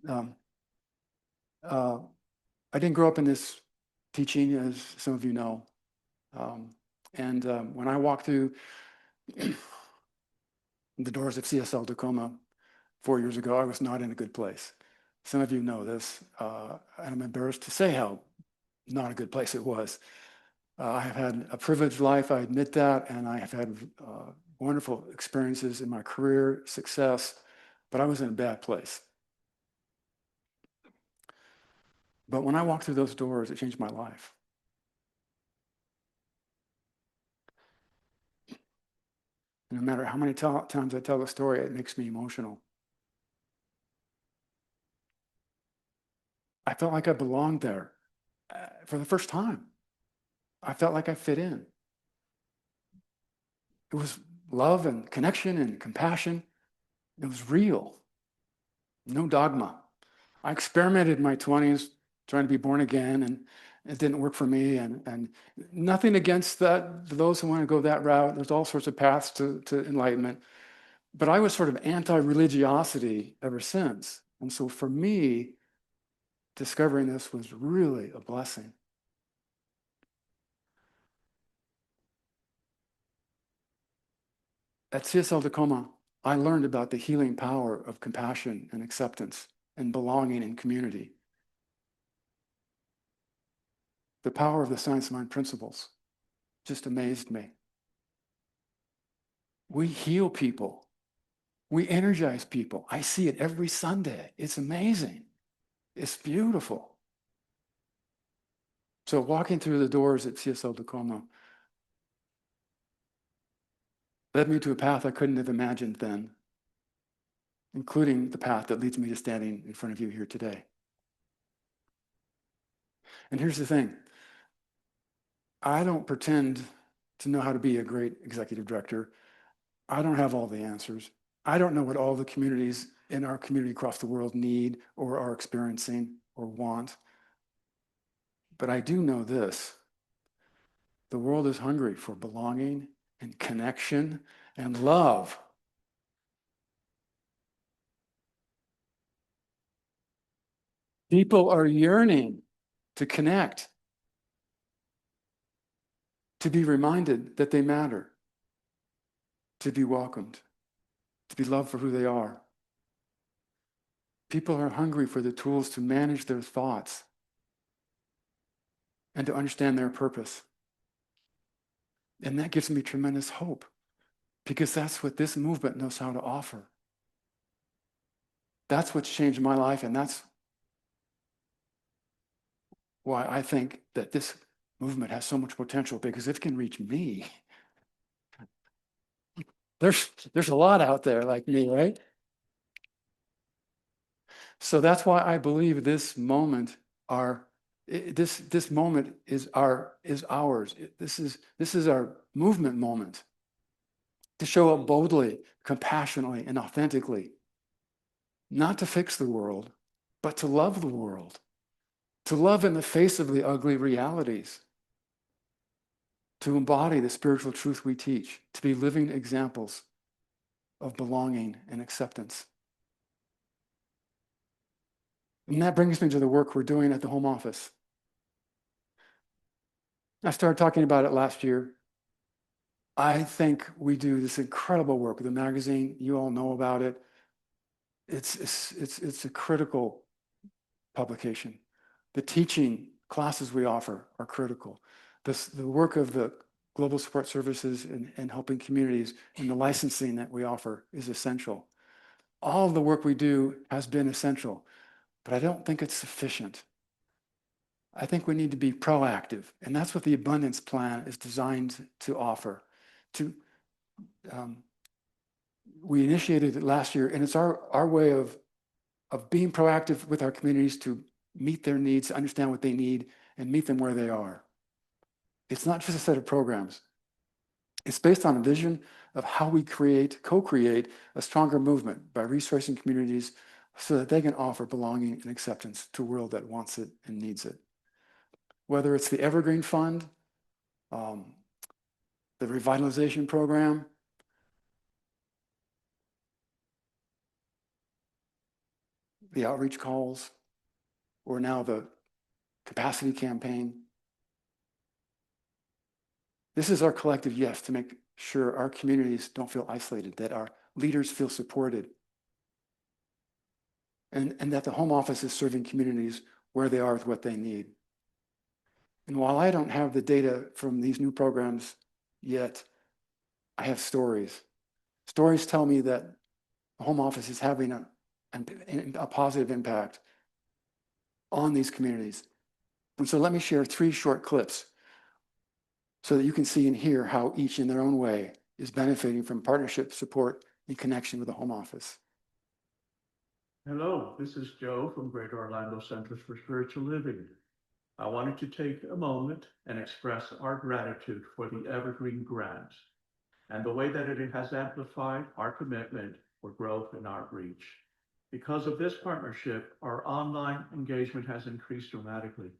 I didn't grow up in this teaching, as some of you know. When I walked through the doors of CSL Tacoma 4 years ago, I was not in a good place. Some of you know this, and I'm embarrassed to say how not a good place it was. I have had a privileged life, I admit that, and I have had wonderful experiences in my career, success, but I was in a bad place. But when I walked through those doors, it changed my life. No matter how many times I tell the story, it makes me emotional. I felt like I belonged there for the first time. I felt like I fit in. It was love and connection and compassion. It was real. No dogma. I experimented in my 20s trying to be born again, and it didn't work for me. And nothing against that, those who want to go that route. There's all sorts of paths to enlightenment. But I was sort of anti-religiosity ever since. And so for me, discovering this was really a blessing. At CSL Tacoma, I learned about the healing power of compassion and acceptance and belonging in community. The power of the science mind principles just amazed me. We heal people. We energize people. I see it every Sunday. It's amazing. It's beautiful. So walking through the doors at CSL Tacoma led me to a path I couldn't have imagined then, including the path that leads me to standing in front of you here today. And here's the thing. I don't pretend to know how to be a great executive director. I don't have all the answers. I don't know what all the communities in our community across the world need or are experiencing or want. But I do know this. The world is hungry for belonging and connection and love. People are yearning to connect, to be reminded that they matter, to be welcomed, to be loved for who they are. People are hungry for the tools to manage their thoughts and to understand their purpose. And that gives me tremendous hope, because that's what this movement knows how to offer. That's what's changed my life, and that's why I think that this movement has so much potential, because if it can reach me, there's a lot out there like me, right? So that's why I believe this moment this moment is ours. This is our movement moment to show up boldly, compassionately, and authentically, not to fix the world, but to love the world, to love in the face of the ugly realities, to embody the spiritual truth we teach, to be living examples of belonging and acceptance. And that brings me to the work we're doing at the Home Office. I started talking about it last year. I think we do this incredible work with the magazine. You all know about it. It's a critical publication. The teaching classes we offer are critical. The work of the global support services and helping communities and the licensing that we offer is essential. All of the work we do has been essential, but I don't think it's sufficient. I think we need to be proactive, and that's what the abundance plan is designed to offer. We initiated it last year, and it's our way of being proactive with our communities to meet their needs, understand what they need, and meet them where they are. It's not just a set of programs. It's based on a vision of how we co-create a stronger movement by resourcing communities so that they can offer belonging and acceptance to a world that wants it and needs it. Whether it's the Evergreen Fund, the revitalization program, the outreach calls, or now the capacity campaign. This is our collective yes to make sure our communities don't feel isolated, that our leaders feel supported, and that the Home Office is serving communities where they are with what they need. And while I don't have the data from these new programs yet, I have stories. Stories tell me that the home office is having a positive impact on these communities. And so let me share 3 short clips so that you can see and hear how each in their own way is benefiting from partnership, support, and connection with the home office. Hello, this is Joe from Greater Orlando Centers for Spiritual Living. I wanted to take a moment and express our gratitude for the Evergreen Grant and the way that it has amplified our commitment for growth and outreach. Because of this partnership, our online engagement has increased dramatically.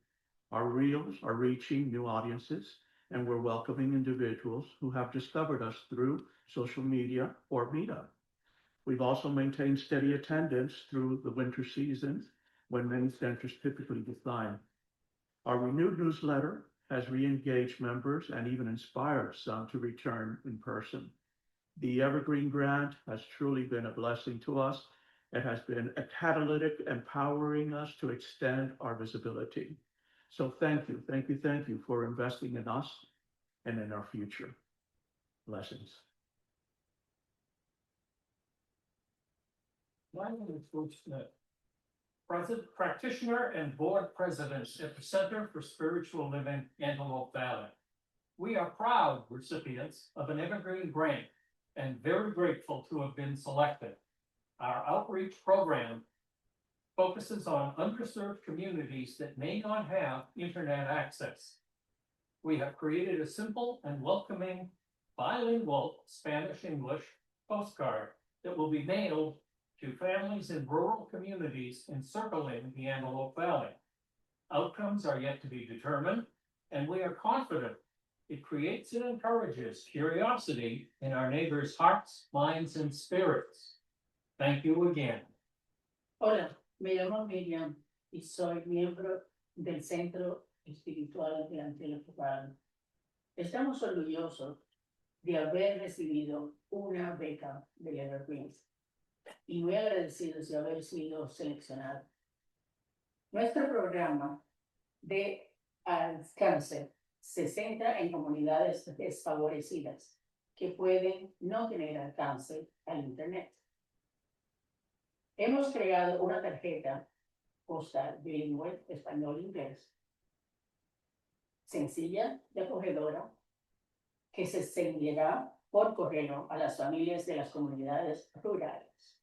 Our reels are reaching new audiences, and we're welcoming individuals who have discovered us through social media or Meetup. We've also maintained steady attendance through the winter seasons when many centers typically decline. Our renewed newsletter has re-engaged members and even inspired some to return in person. The Evergreen Grant has truly been a blessing to us. It has been a catalytic empowering us to extend our visibility. So thank you for investing in us and in our future. Blessings. My name is Bruce Smith, President, Practitioner and Board President at the Center for Spiritual Living, Antelope Valley. We are proud recipients of an Evergreen Grant and very grateful to have been selected. Our outreach program focuses on underserved communities that may not have internet access. We have created a simple and welcoming bilingual Spanish-English postcard that will be mailed to families in rural communities encircling the Antelope Valley. Outcomes are yet to be determined, and we are confident it creates and encourages curiosity in our neighbors' hearts, minds, and spirits. Thank you again. Hola, me llamo Miriam y soy miembro del Centro Espiritual de Antelope Valley. Estamos orgullosos de haber recibido una beca de Evergreen y muy agradecidos de haber sido seleccionados. Nuestro programa de alcance se centra en comunidades desfavorecidas que pueden no tener alcance al Internet. Hemos creado una tarjeta postal bilingüe español-inglés, sencilla y acogedora, que se enviará por correo a las familias de las comunidades rurales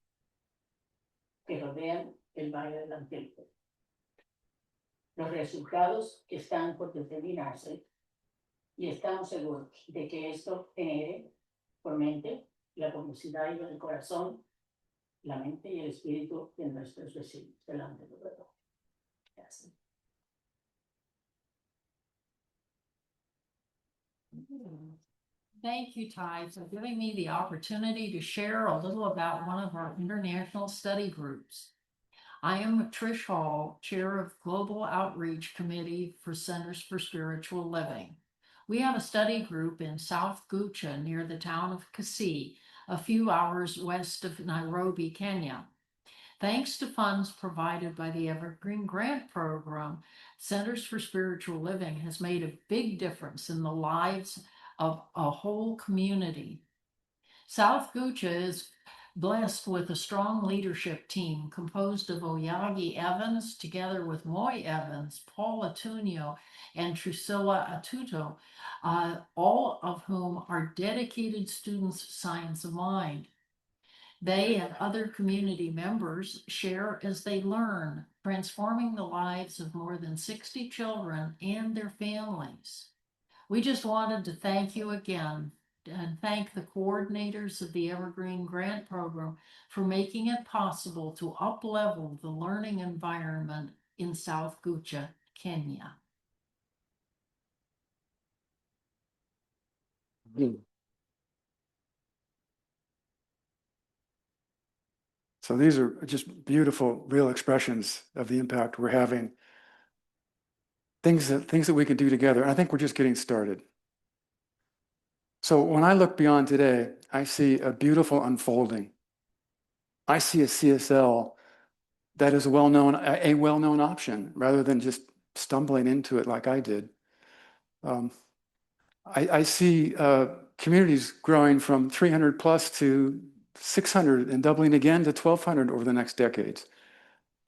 que rodean el Valle del Antelope. Los resultados que están por determinarse y estamos seguros de que esto genere por mente la curiosidad y el corazón, la mente y el espíritu de nuestros vecinos delante de todo. Gracias. Thank you, Tye, for giving me the opportunity to share a little about one of our international study groups. I am Trish Hall, Chair of Global Outreach Committee for Centers for Spiritual Living. We have a study group in South Gucha near the town of Kisii, a few hours west of Nairobi, Kenya. Thanks to funds provided by the Evergreen Grant Program, Centers for Spiritual Living has made a big difference in the lives of a whole community. South Gucha is blessed with a strong leadership team composed of Oyagi Evans, together with Moy Evans, Paul Atunio, and Trusilla Atuto, all of whom are dedicated students of science of mind. They and other community members share as they learn, transforming the lives of more than 60 children and their families. We just wanted to thank you again and thank the coordinators of the Evergreen Grant Program for making it possible to up-level the learning environment in South Gucha, Kenya. So these are just beautiful, real expressions of the impact we're having. Things that we can do together. And I think we're just getting started. So when I look beyond today, I see a beautiful unfolding. I see a CSL that is a well-known option rather than just stumbling into it like I did. I see communities growing from 300 plus to 600 and doubling again to 1,200 over the next decades.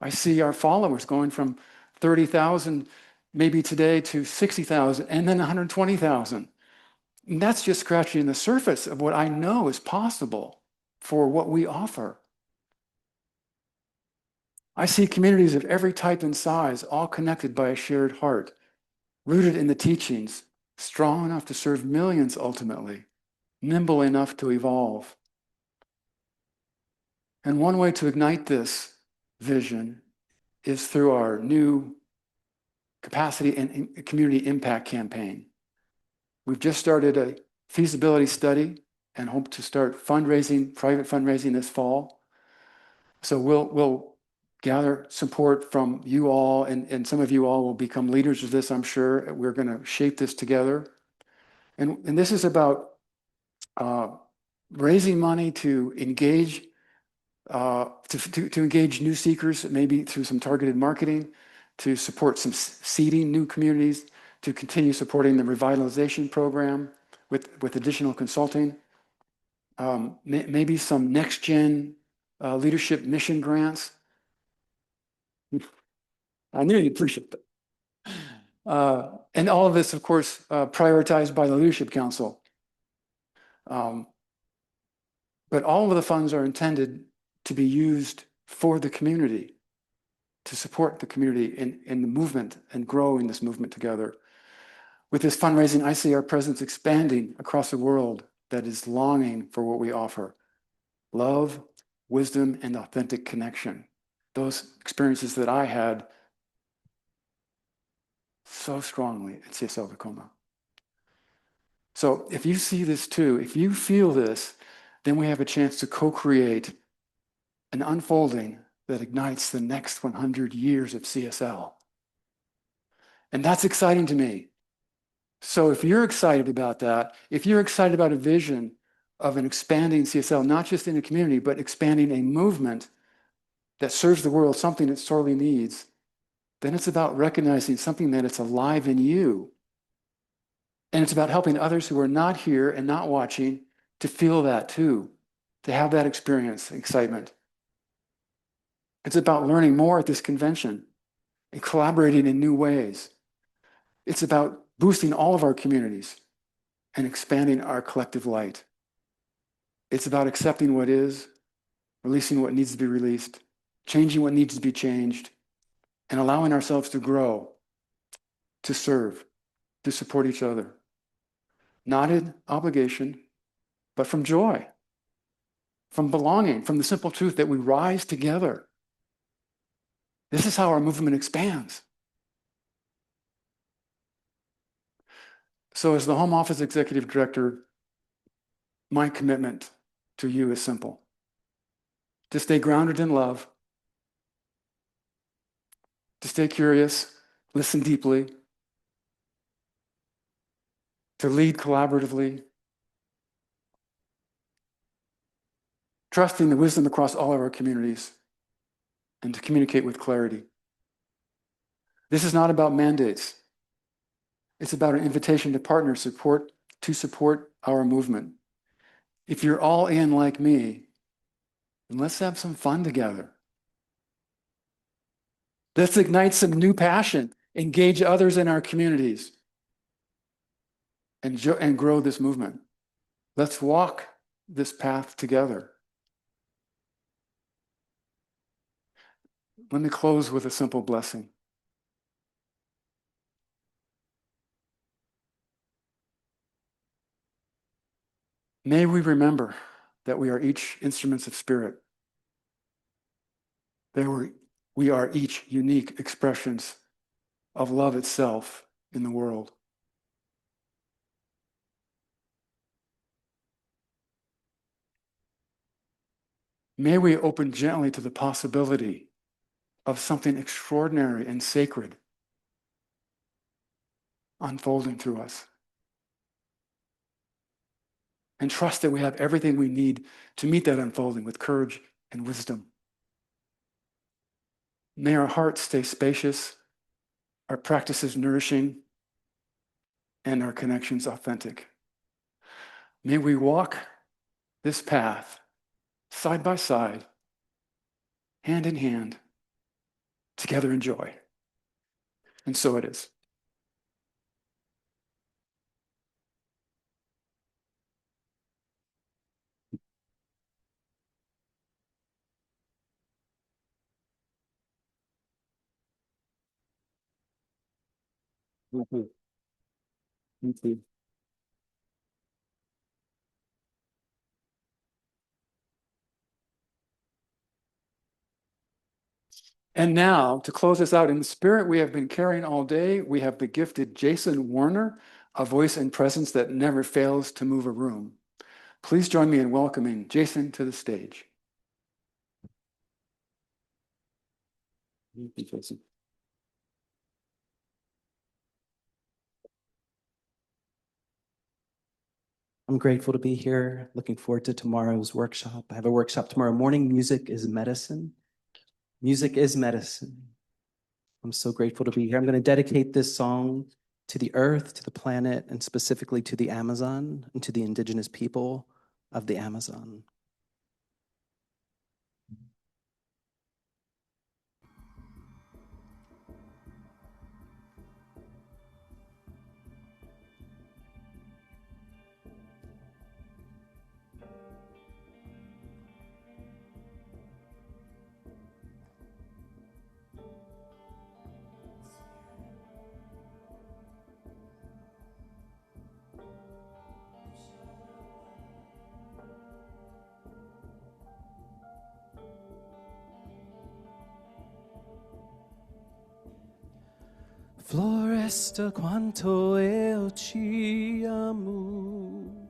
I see our followers going from 30,000 maybe today to 60,000 and then 120,000. And that's just scratching the surface of what I know is possible for what we offer. I see communities of every type and size, all connected by a shared heart, rooted in the teachings, strong enough to serve millions ultimately, nimble enough to evolve. And one way to ignite this vision is through our new capacity and community impact campaign. We've just started a feasibility study and hope to start fundraising, private fundraising this fall. So we'll gather support from you all, and some of you all will become leaders of this, I'm sure. We're going to shape this together. And this is about raising money to engage to engage new seekers, maybe through some targeted marketing, to support some seeding new communities, to continue supporting the revitalization program with additional consulting, maybe some next-gen leadership mission grants. I knew you'd appreciate that. And all of this, of course, prioritized by the Leadership Council. But all of the funds are intended to be used for the community, to support the community in the movement and grow in this movement together. With this fundraising, I see our presence expanding across a world that is longing for what we offer: love, wisdom, and authentic connection. Those experiences that I had so strongly at CSL Tacoma. So if you see this too, if you feel this, then we have a chance to co-create an unfolding that ignites the next 100 years of CSL. And that's exciting to me. So if you're excited about that, if you're excited about a vision of an expanding CSL, not just in a community, but expanding a movement that serves the world, something it sorely needs, then it's about recognizing something that it's alive in you. And it's about helping others who are not here and not watching to feel that too, to have that experience, excitement. It's about learning more at this convention and collaborating in new ways. It's about boosting all of our communities and expanding our collective light. It's about accepting what is, releasing what needs to be released, changing what needs to be changed, and allowing ourselves to grow, to serve, to support each other. Not in obligation, but from joy, from belonging, from the simple truth that we rise together. This is how our movement expands. So as the Home Office Executive Director, my commitment to you is simple: to stay grounded in love, to stay curious, listen deeply, to lead collaboratively, trusting the wisdom across all of our communities, and to communicate with clarity. This is not about mandates. It's about an invitation to partner to support our movement. If you're all in like me, then let's have some fun together. Let's ignite some new passion, engage others in our communities, and grow this movement. Let's walk this path together. Let me close with a simple blessing. May we remember that we are each instruments of spirit, that we are each unique expressions of love itself in the world. May we open gently to the possibility of something extraordinary and sacred unfolding through us. And trust that we have everything we need to meet that unfolding with courage and wisdom. May our hearts stay spacious, our practices nourishing, and our connections authentic. May we walk this path side by side, hand in hand, together in joy. And so it is. Thank you. Thank you. And now, to close us out in the spirit we have been carrying all day, we have the gifted Jason Warner, a voice and presence that never fails to move a room. Please join me in welcoming Jason to the stage. Thank you, Jason. I'm grateful to be here. Looking forward to tomorrow's workshop. I have a workshop tomorrow morning. Music is medicine. Music is medicine. I'm so grateful to be here. I'm going to dedicate this song to the earth, to the planet, and specifically to the Amazon and to the indigenous people of the Amazon. Floresta quanto eu te amo.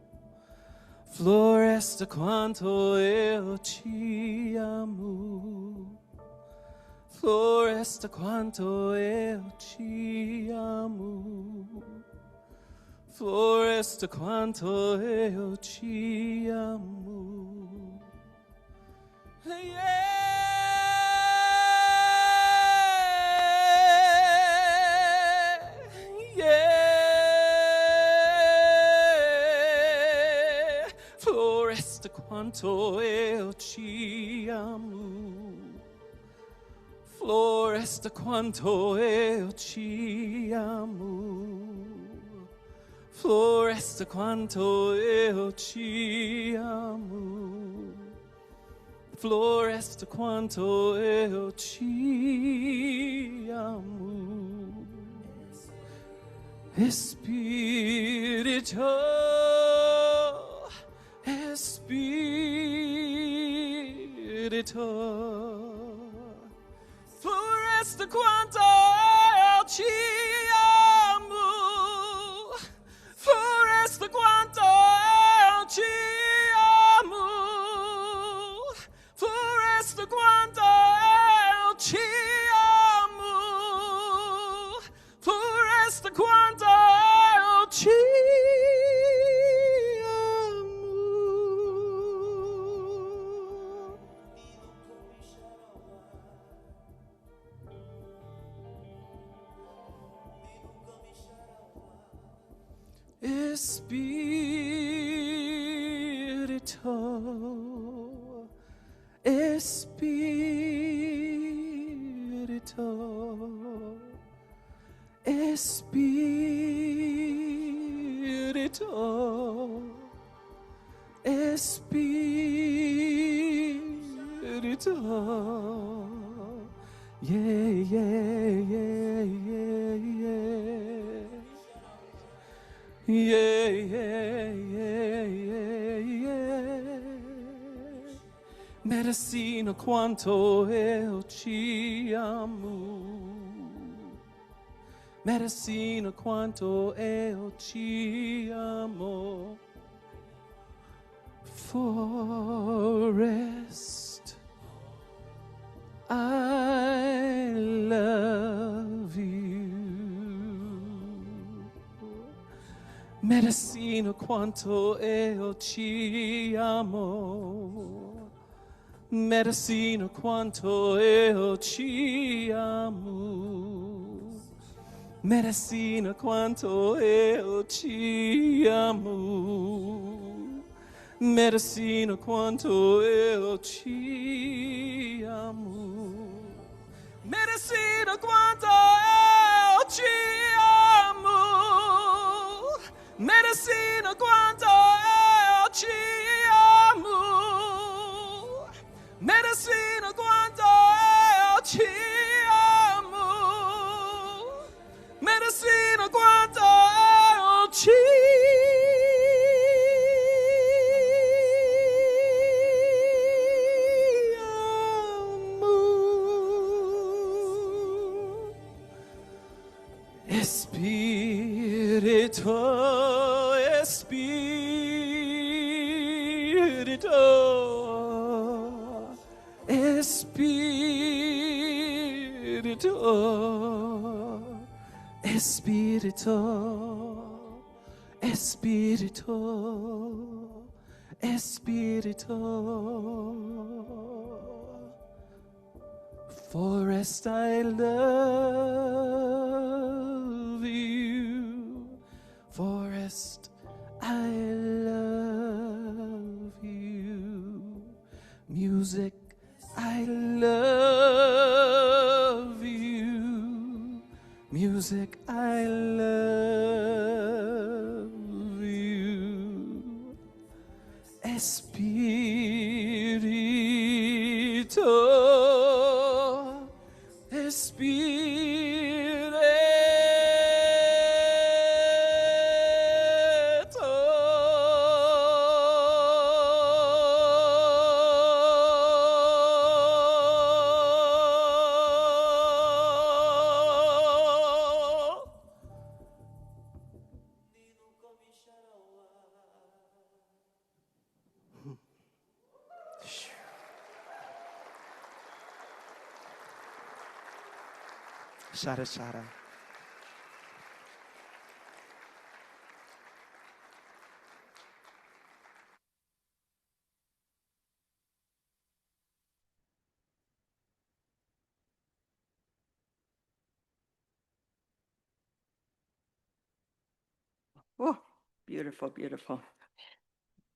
Floresta quanto eu te amo. Floresta quanto eu te amo. Floresta quanto eu te amo. Yeah. Floresta quanto eu te amo. Floresta quanto eu te amo. Floresta quanto eu te amo. Floresta quanto eu te amo. Espírito, Espírito, Floresta quanto eu te amo. Floresta quanto eu te amo. Floresta quanto eu te amo. Floresta quanto eu te amo. Espírito, Espírito, Espírito, Espírito, yeah, yeah, yeah, yeah, yeah. Yeah, yeah, yeah, yeah, yeah. Medicina quanto eu te amo. Medicina quanto eu te amo. Forest, I love you. Medicina quanto eu te amo. Medicina quanto eu te amo. Medicina quanto eu te amo. Medicina quanto eu te amo. Medicina quanto eu te amo. Medicina quanto eu te amo. Medicina quanto eu te amo. Medicina quanto eu te amo. Espírito, Espírito, Espírito, Espírito, Espírito, Espírito. Forest, I love you. Forest, I love you. Music, I love you. Music, I love you. Espírito, Espírito. Shara, shara. Oh, beautiful, beautiful.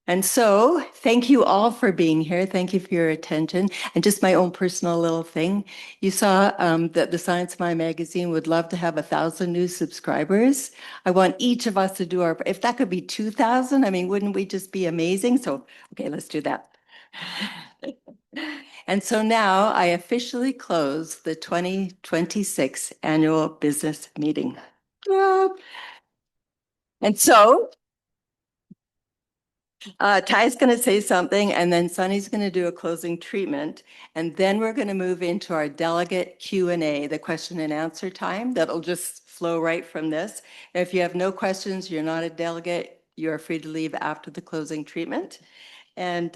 And so, thank you all for being here. Thank you for your attention. And just my own personal little thing. You saw that the Science Mind magazine would love to have 1,000 new subscribers. I want each of us to do our, if that could be 2,000, I mean, wouldn't we just be amazing? So, okay, let's do that. And so now I officially close the 2026 annual business meeting. And so Ty's going to say something, and then Soni's going to do a closing treatment, and then we're going to move into our delegate Q&A, the question and answer time. That'll just flow right from this. If you have no questions, you're not a delegate, you're free to leave after the closing treatment. And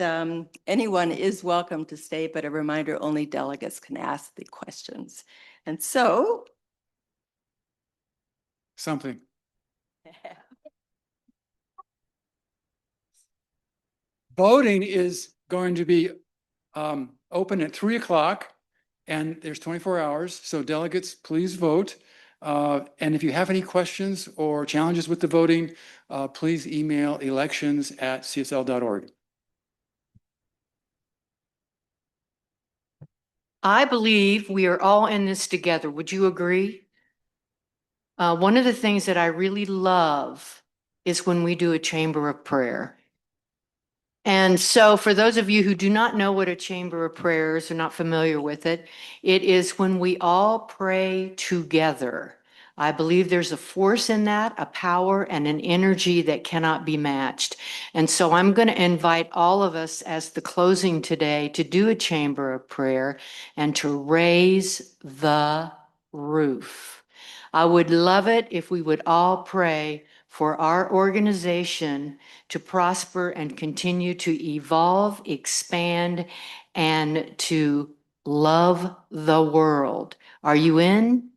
anyone is welcome to stay, but a reminder, only delegates can ask the questions. And so. Something. Voting is going to be open at 3 o'clock, and there's 24 hours. So delegates, please vote. And if you have any questions or challenges with the voting, please email elections@csl.org. I believe we are all in this together. Would you agree? One of the things that I really love is when we do a chamber of prayer. And so for those of you who do not know what a chamber of prayer is or not familiar with it, it is when we all pray together. I believe there's a force in that, a power and an energy that cannot be matched. And so I'm going to invite all of us as the closing today to do a chamber of prayer and to raise the roof. I would love it if we would all pray for our organization to prosper and continue to evolve, expand, and to love the world. Are you in?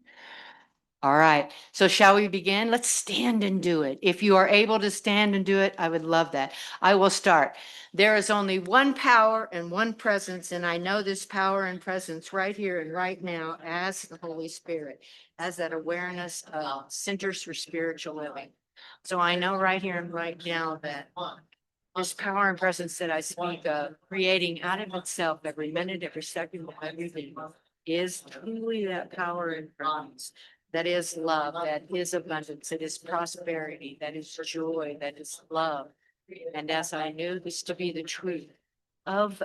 All right, so shall we begin? Let's stand and do it. If you are able to stand and do it, I would love that. I will start. There is only one power and one presence, and I know this power and presence right here and right now as the Holy Spirit, as that awareness of centers for spiritual living. So I know right here and right now that this power and presence that I speak of, creating out of itself every minute, every second, everything, is truly that power and presence. That is love, that is abundance, that is prosperity, that is joy, that is love. And as I knew this to be the truth of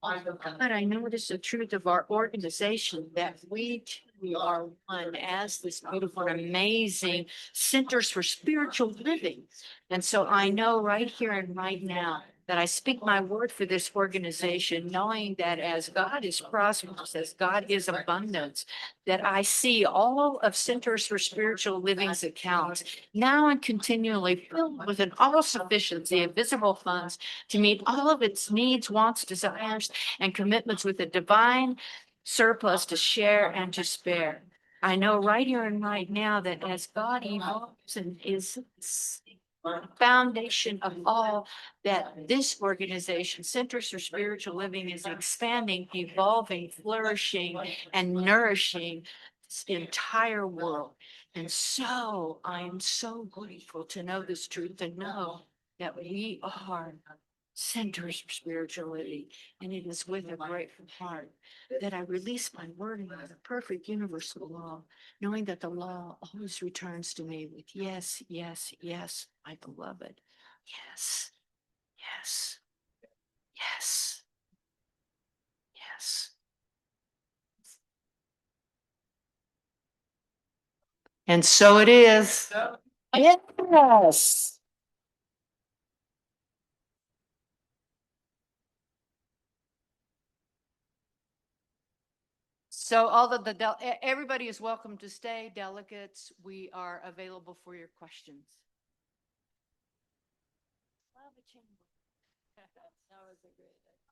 God, I know it is the truth of our organization that we too are one as this beautiful and amazing centers for spiritual living. And so I know right here and right now that I speak my word for this organization, knowing that as God is prosperous, as God is abundance, that I see all of Centers for Spiritual Living's accounts now and continually filled with an all sufficiency of visible funds to meet all of its needs, wants, desires, and commitments with a divine surplus to share and to spare. I know right here and right now that as God evolves and is the foundation of all, that this organization, Centers for Spiritual Living, is expanding, evolving, flourishing, and nourishing this entire world. And so I am so grateful to know this truth and know that we are centers for spiritual living. And it is with a grateful heart that I release my word into the perfect universal law, knowing that the law always returns to me with yes, yes, yes, my beloved. Yes, yes, yes, yes. And so it is. Yes. So everybody is welcome to stay. Delegates, we are available for your questions. That was a great idea.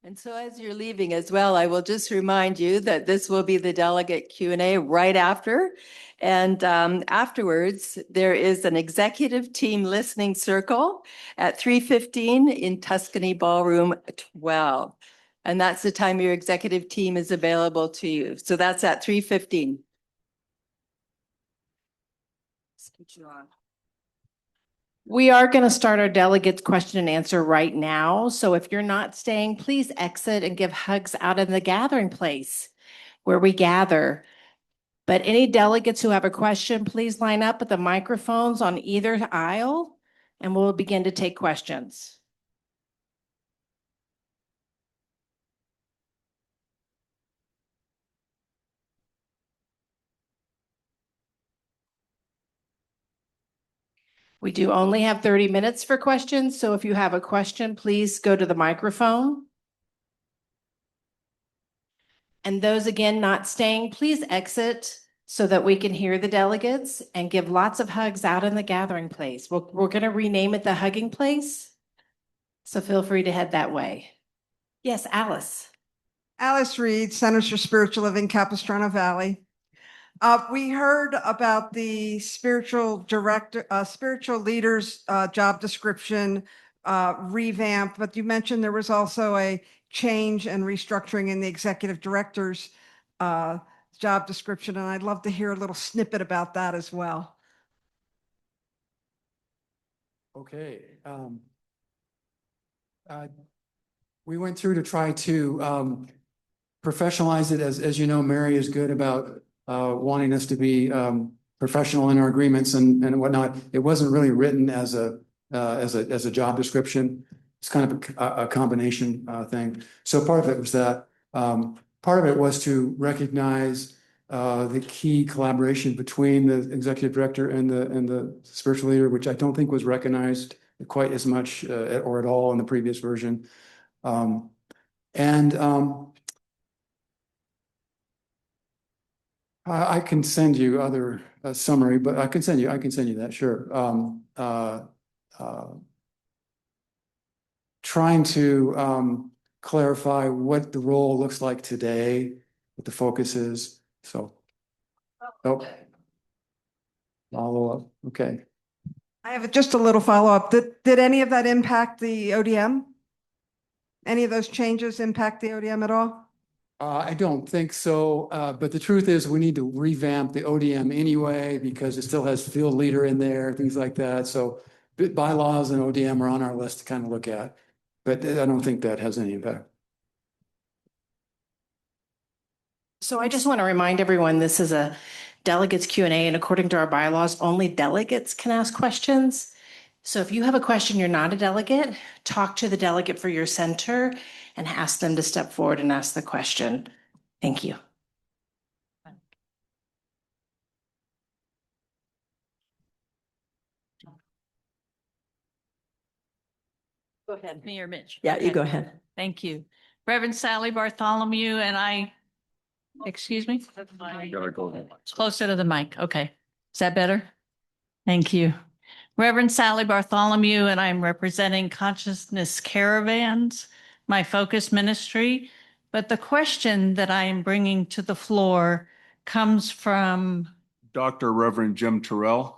And so as you're leaving as well, I will just remind you that this will be the delegate Q&A right after. And afterwards, there is an executive team listening circle at 3:15 in Tuscany Ballroom 12. And that's the time your executive team is available to you. So that's at 3:15. We are going to start our delegates question and answer right now. So if you're not staying, please exit and give hugs out in the gathering place where we gather. But any delegates who have a question, please line up at the microphones on either aisle and we'll begin to take questions. We do only have 30 minutes for questions. So if you have a question, please go to the microphone. And those again not staying, please exit so that we can hear the delegates and give lots of hugs out in the gathering place. We're going to rename it the hugging place. So feel free to head that way. Yes, Alice. Alice Reed, Centers for Spiritual Living, Capistrano Valley. We heard about the spiritual leaders job description revamp, but you mentioned there was also a change and restructuring in the executive director's job description, and I'd love to hear a little snippet about that as well. Okay. We went through to try to professionalize it. As you know, Mary is good about wanting us to be professional in our agreements and whatnot. It wasn't really written as a job description. It's kind of a combination thing. So part of it was that. Part of it was to recognize the key collaboration between the executive director and the spiritual leader, which I don't think was recognized quite as much or at all in the previous version. I can send you other summary, but I can send you that, sure. trying to clarify what the role looks like today, what the focus is. So, oh, follow up. Okay. I have just a little follow-up. Did any of that impact the ODM? Any of those changes impact the ODM at all? I don't think so, but the truth is we need to revamp the ODM anyway because it still has field leader in there, things like that. So bylaws and ODM are on our list to kind of look at, but I don't think that has any impact. So I just want to remind everyone, this is a delegates Q&A, and according to our bylaws, only delegates can ask questions. So if you have a question, you're not a delegate, talk to the delegate for your center and ask them to step forward and ask the question. Thank you. Go ahead. Me or Mitch? Yeah, you Okay. go ahead. Thank you. Reverend Sally Bartholomew and I, excuse me? Closer to the mic. Okay. Is that better? Thank you. Reverend Sally Bartholomew and I'm representing Consciousness Caravans, my focus ministry. But the question that I am bringing to the floor comes from Dr. Reverend Jim Terrell.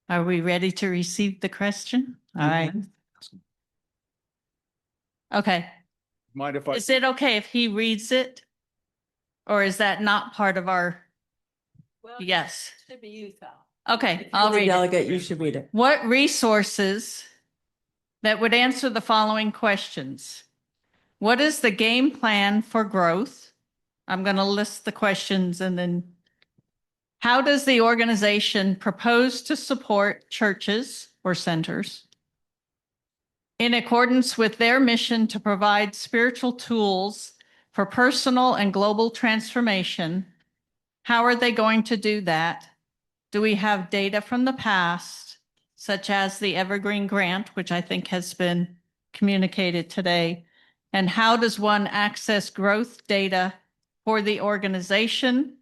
Are we ready to receive the question? All right. Okay. Mind if I? Is it okay if he reads it? Or is that not part of our? Yes. Should be you, Sal. Okay, I'll read it. Delegate, you should read it. What resources that would answer the following questions? What is the game plan for growth? I'm going to list the questions and then how does the organization propose to support churches or centers in accordance with their mission to provide spiritual tools for personal and global transformation? How are they going to do that? Do we have data from the past, such as the Evergreen Grant, which I think has been communicated today? And how does one access growth data for the organization?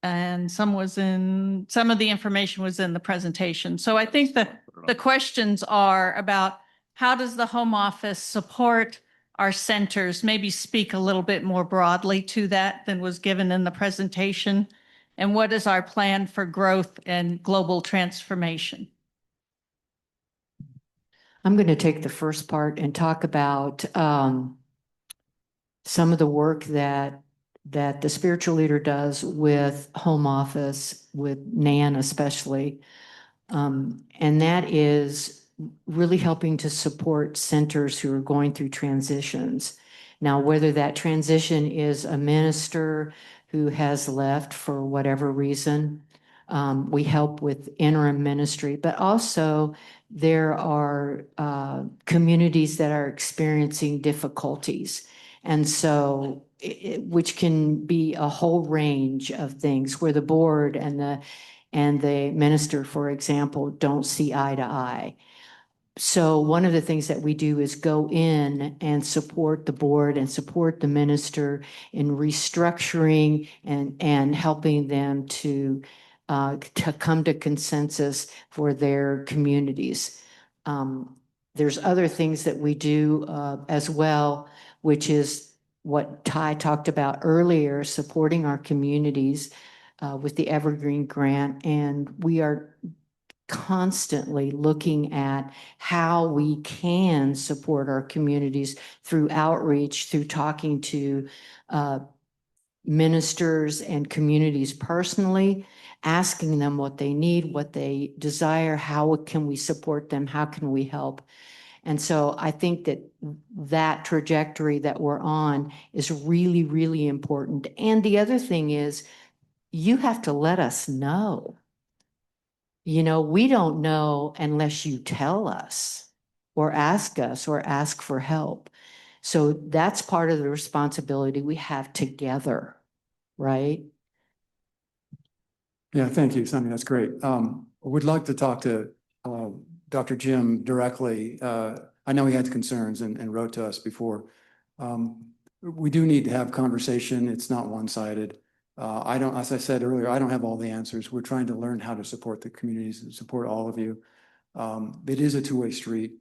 And some of the information was in the presentation. So I think that the questions are about how does the home office support our centers? Maybe speak a little bit more broadly to that than was given in the presentation. And what is our plan for growth and global transformation? I'm going to take the first part and talk about some of the work that the spiritual leader does with home office, with Nan especially. And that is really helping to support centers who are going through transitions. Now, whether that transition is a minister who has left for whatever reason, we help with interim ministry, but also there are communities that are experiencing difficulties. And so, which can be a whole range of things where the board and the minister, for example, don't see eye to eye. So one of the things that we do is go in and support the board and support the minister in restructuring and helping them to come to consensus for their communities. There's other things that we do as well, which is what Tye talked about earlier, supporting our communities with the Evergreen Grant. And we are constantly looking at how we can support our communities through outreach, through talking to ministers and communities personally, asking them what they need, what they desire, how can we support them, how can we help. And so I think that trajectory that we're on is really, really important. And the other thing is, you have to let us know. You know, we don't know unless you tell us or ask for help. So that's part of the responsibility we have together, right? Yeah, thank you, Soni. That's great. We'd like to talk to Dr. Jim directly. I know he had concerns and wrote to us before. We do need to have conversation. It's not one-sided. As I said earlier, I don't have all the answers. We're trying to learn how to support the communities and support all of you. It is a two-way street.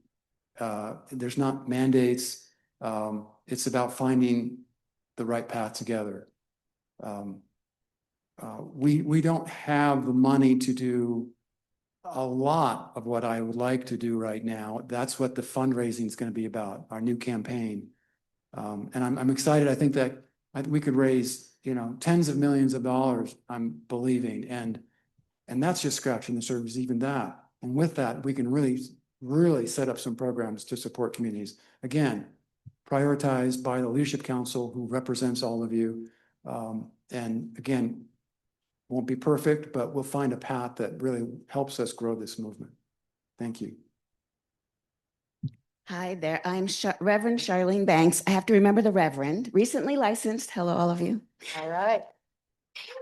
There's not mandates. It's about finding the right path together. We don't have the money to do a lot of what I would like to do right now. That's what the fundraising is going to be about, our new campaign. And I'm excited. I think that we could raise, tens of millions of dollars, I'm believing. And that's just scratching the surface, even that. And with that, we can really set up some programs to support communities. Again, prioritized by the Leadership Council, who represents all of you. And again, won't be perfect, but we'll find a path that really helps us grow this movement. Thank you. Hi there, I'm Reverend Charlene Banks. I have to remember the Reverend, recently licensed. Hello, all of you. All right.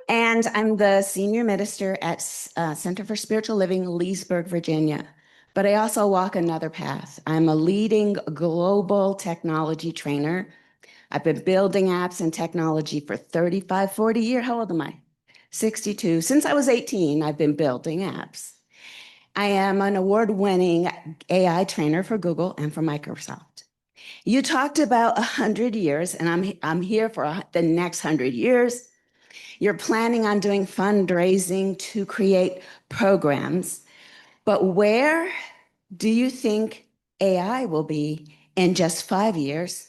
And I'm the senior minister at Center for Spiritual Living, Leesburg, Virginia. But I also walk another path. I'm a leading global technology trainer. I've been building apps and technology for 35, 40 years. How old am I? 62. Since I was 18, I've been building apps. I am an award-winning AI trainer for Google and for Microsoft. You talked about 100 years, and I'm here for the next 100 years. You're planning on doing fundraising to create programs, but where do you think AI will be in just 5 years?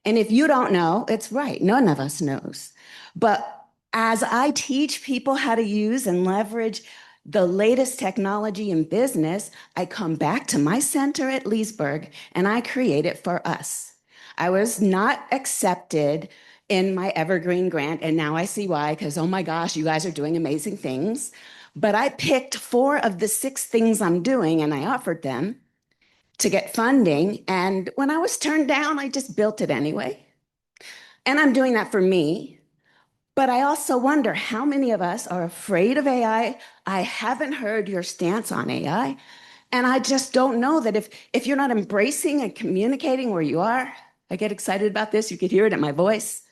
And if you don't know, it's right, none of us knows. But as I teach people how to use and leverage the latest technology in business, I come back to my center at Leesburg and I create it for us. I was not accepted in my Evergreen grant, and now I see why, because oh my gosh, you guys are doing amazing things. But I picked 4 of the 6 things I'm doing and I offered them to get funding. And when I was turned down, I just built it anyway. And I'm doing that for me. But I also wonder how many of us are afraid of AI. I haven't heard your stance on AI. And I just don't know that if you're not embracing and communicating where you are, I get excited about this. You could hear it in my voice.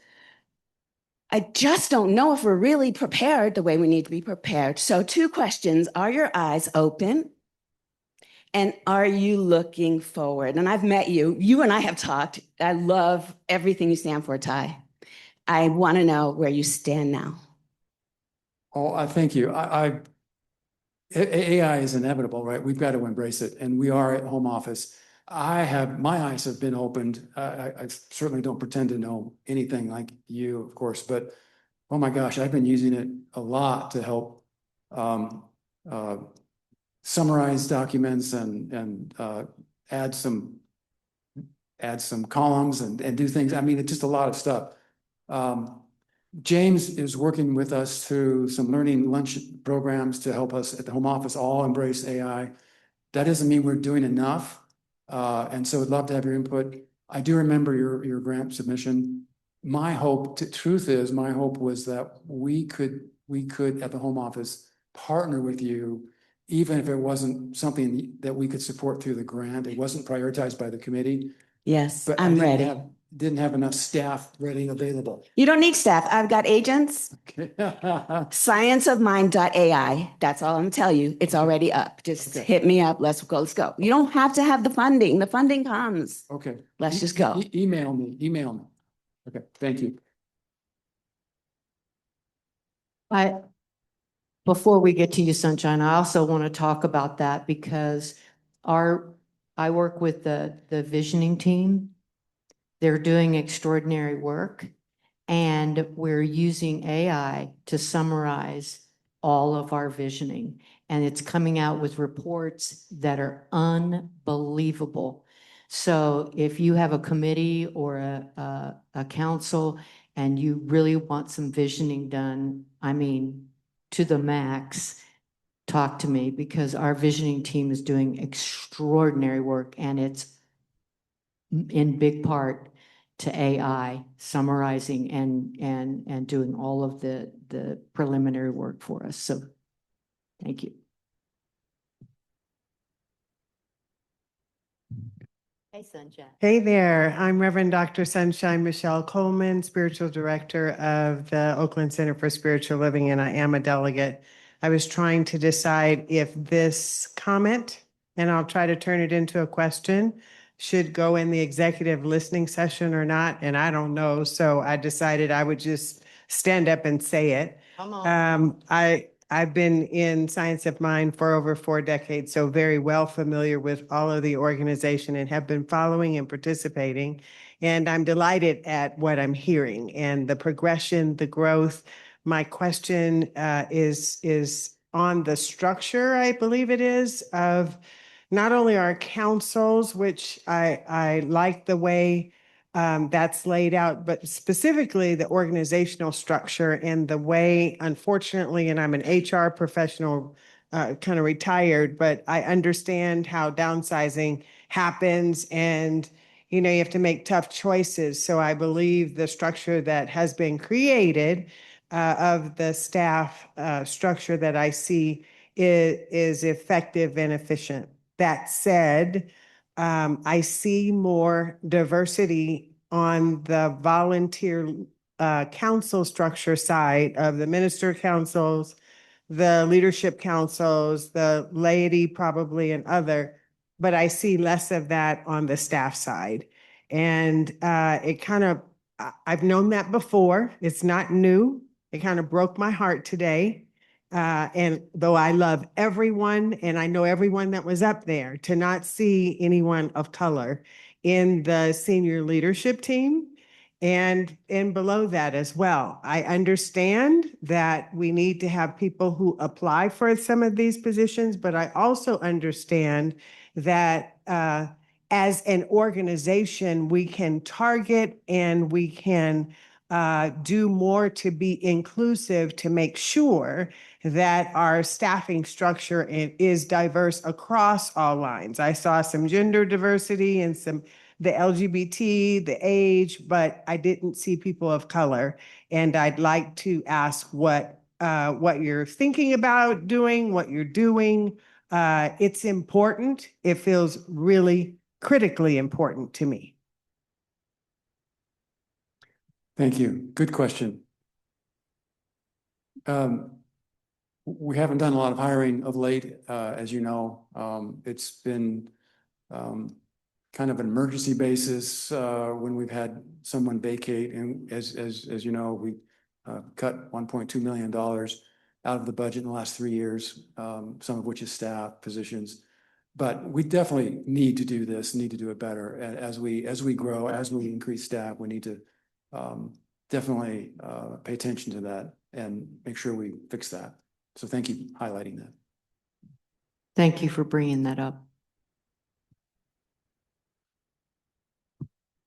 I just don't know if we're really prepared the way we need to be prepared. So 2 questions. Are your eyes open? And are you looking forward? And I've met you. You and I have talked. I love everything you stand for, Tye. I want to know where you stand now. Oh, I thank you. AI is inevitable, right? We've got to embrace it. And we are at home office. My eyes have been opened. I certainly don't pretend to know anything like you, of course, but oh my gosh, I've been using it a lot to help summarize documents and add some columns and do things. I mean, it's just a lot of stuff. James is working with us through some learning lunch programs to help us at the home office all embrace AI. That doesn't mean we're doing enough. And so I'd love to have your input. I do remember your grant submission. My hope was that we could at the home office partner with you, even if it wasn't something that we could support through the grant. It wasn't prioritized by the committee. Yes, But I'm ready. Didn't have enough staff ready and available. You don't need staff. I've got agents. Okay. Scienceofmind.ai. That's all I'm telling you. It's already up. Just hit me up. Let's go. Let's go. You don't have to have the funding. The funding comes. Okay. Let's just go. Email me. Okay. Thank you. Before we get to you, Sunshine, I also want to talk about that because I work with the visioning team. They're doing extraordinary work, and we're using AI to summarize all of our visioning. And it's coming out with reports that are unbelievable. So if you have a committee or a council and you really want some visioning done, I mean, to the max, talk to me, because our visioning team is doing extraordinary work, and it's in big part to AI summarizing and doing all of the preliminary work for us. So thank you. Hey, Sunshine. Hey there, I'm Reverend Dr. Sunshine Michelle Coleman, Spiritual Director of the Oakland Center for Spiritual Living, and I am a delegate. I was trying to decide if this comment and I'll try to turn it into a question. Should go in the executive listening session or not, and I don't know. So I decided I would just stand up and say it. Come on. I've been in science of mind for over 4 decades, so very well familiar with all of the organization and have been following and participating. And I'm delighted at what I'm hearing and the progression, the growth. My question is on the structure, I believe it is, of not only our councils, which I like the way that's laid out, but specifically the organizational structure and the way, unfortunately, and I'm an HR professional, kind of retired, but I understand how downsizing happens and you know, you have to make tough choices. So I believe the structure that has been created of the staff structure that I see is effective and efficient. That said, I see more diversity on the volunteer council structure side of the minister councils, the leadership councils, the laity probably and other, but I see less of that on the staff side. And it kind of, I've known that before. It's not new. It kind of broke my heart today. And though I love everyone and I know everyone that was up there, to not see anyone of color in the senior leadership team and below that as well. I understand that we need to have people who apply for some of these positions, but I also understand that as an organization, we can target and we can do more to be inclusive to make sure that our staffing structure is diverse across all lines. I saw some gender diversity and some the LGBT, the age, but I didn't see people of color. And I'd like to ask what you're thinking about doing, what you're doing. It's important. It feels really critically important to me. Thank you. Good question. We haven't done a lot of hiring of late, as you know. It's been kind of an emergency basis when we've had someone vacate. And as you know, we cut $1.2 million out of the budget in the last 3 years, some of which is staff positions. But we definitely need to do this, need to do it better. And as we grow, as we increase staff, we need to definitely pay attention to that and make sure we fix that. So thank you for highlighting that. Thank you for bringing that up.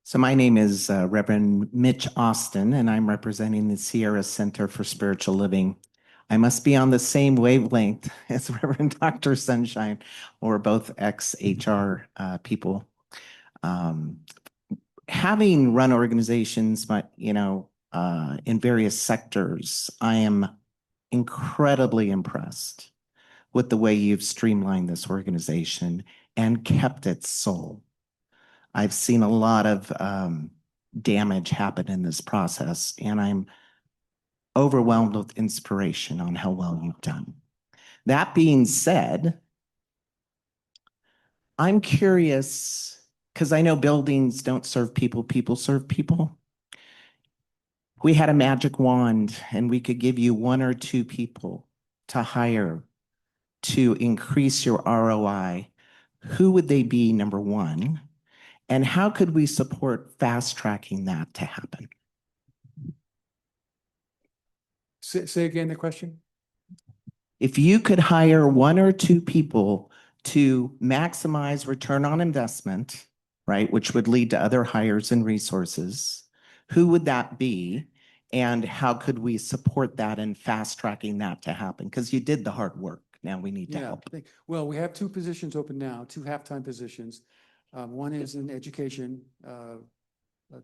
So my name is Reverend Mitch Austin, and I'm representing the Sierra Center for Spiritual Living. I must be on the same wavelength as Reverend Dr. Sunshine, or both ex-HR people. Having run organizations, but in various sectors, I am incredibly impressed with the way you've streamlined this organization and kept its soul. I've seen a lot of damage happen in this process, and I'm overwhelmed with inspiration on how well you've done. That being said, I'm curious, because I know buildings don't serve people, people serve people. We had a magic wand and we could give you 1 or 2 people to hire to increase your ROI. Who would they be, number one? And how could we support fast tracking that to happen? Say again the question. If you could hire 1 or 2 people to maximize return on investment, right, which would lead to other hires and resources, who would that be? And how could we support that and fast tracking that to happen? Because you did the hard work. Now we need to help. Well, we have 2 positions open now, 2 half-time positions. One is an education a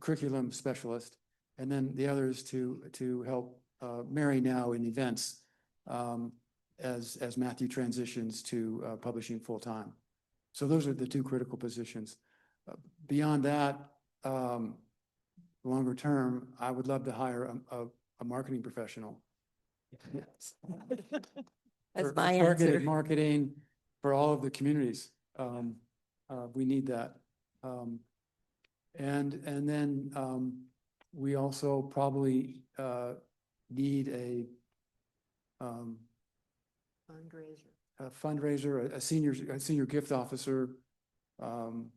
curriculum specialist, and then the other is to help Mary now in events as Matthew transitions to publishing full-time. So those are the 2 critical positions. Beyond that, longer term, I would love to hire a marketing professional. That's For my targeted answer. marketing for all of the communities. We need that. And then we also probably need a fundraiser, a senior gift officer to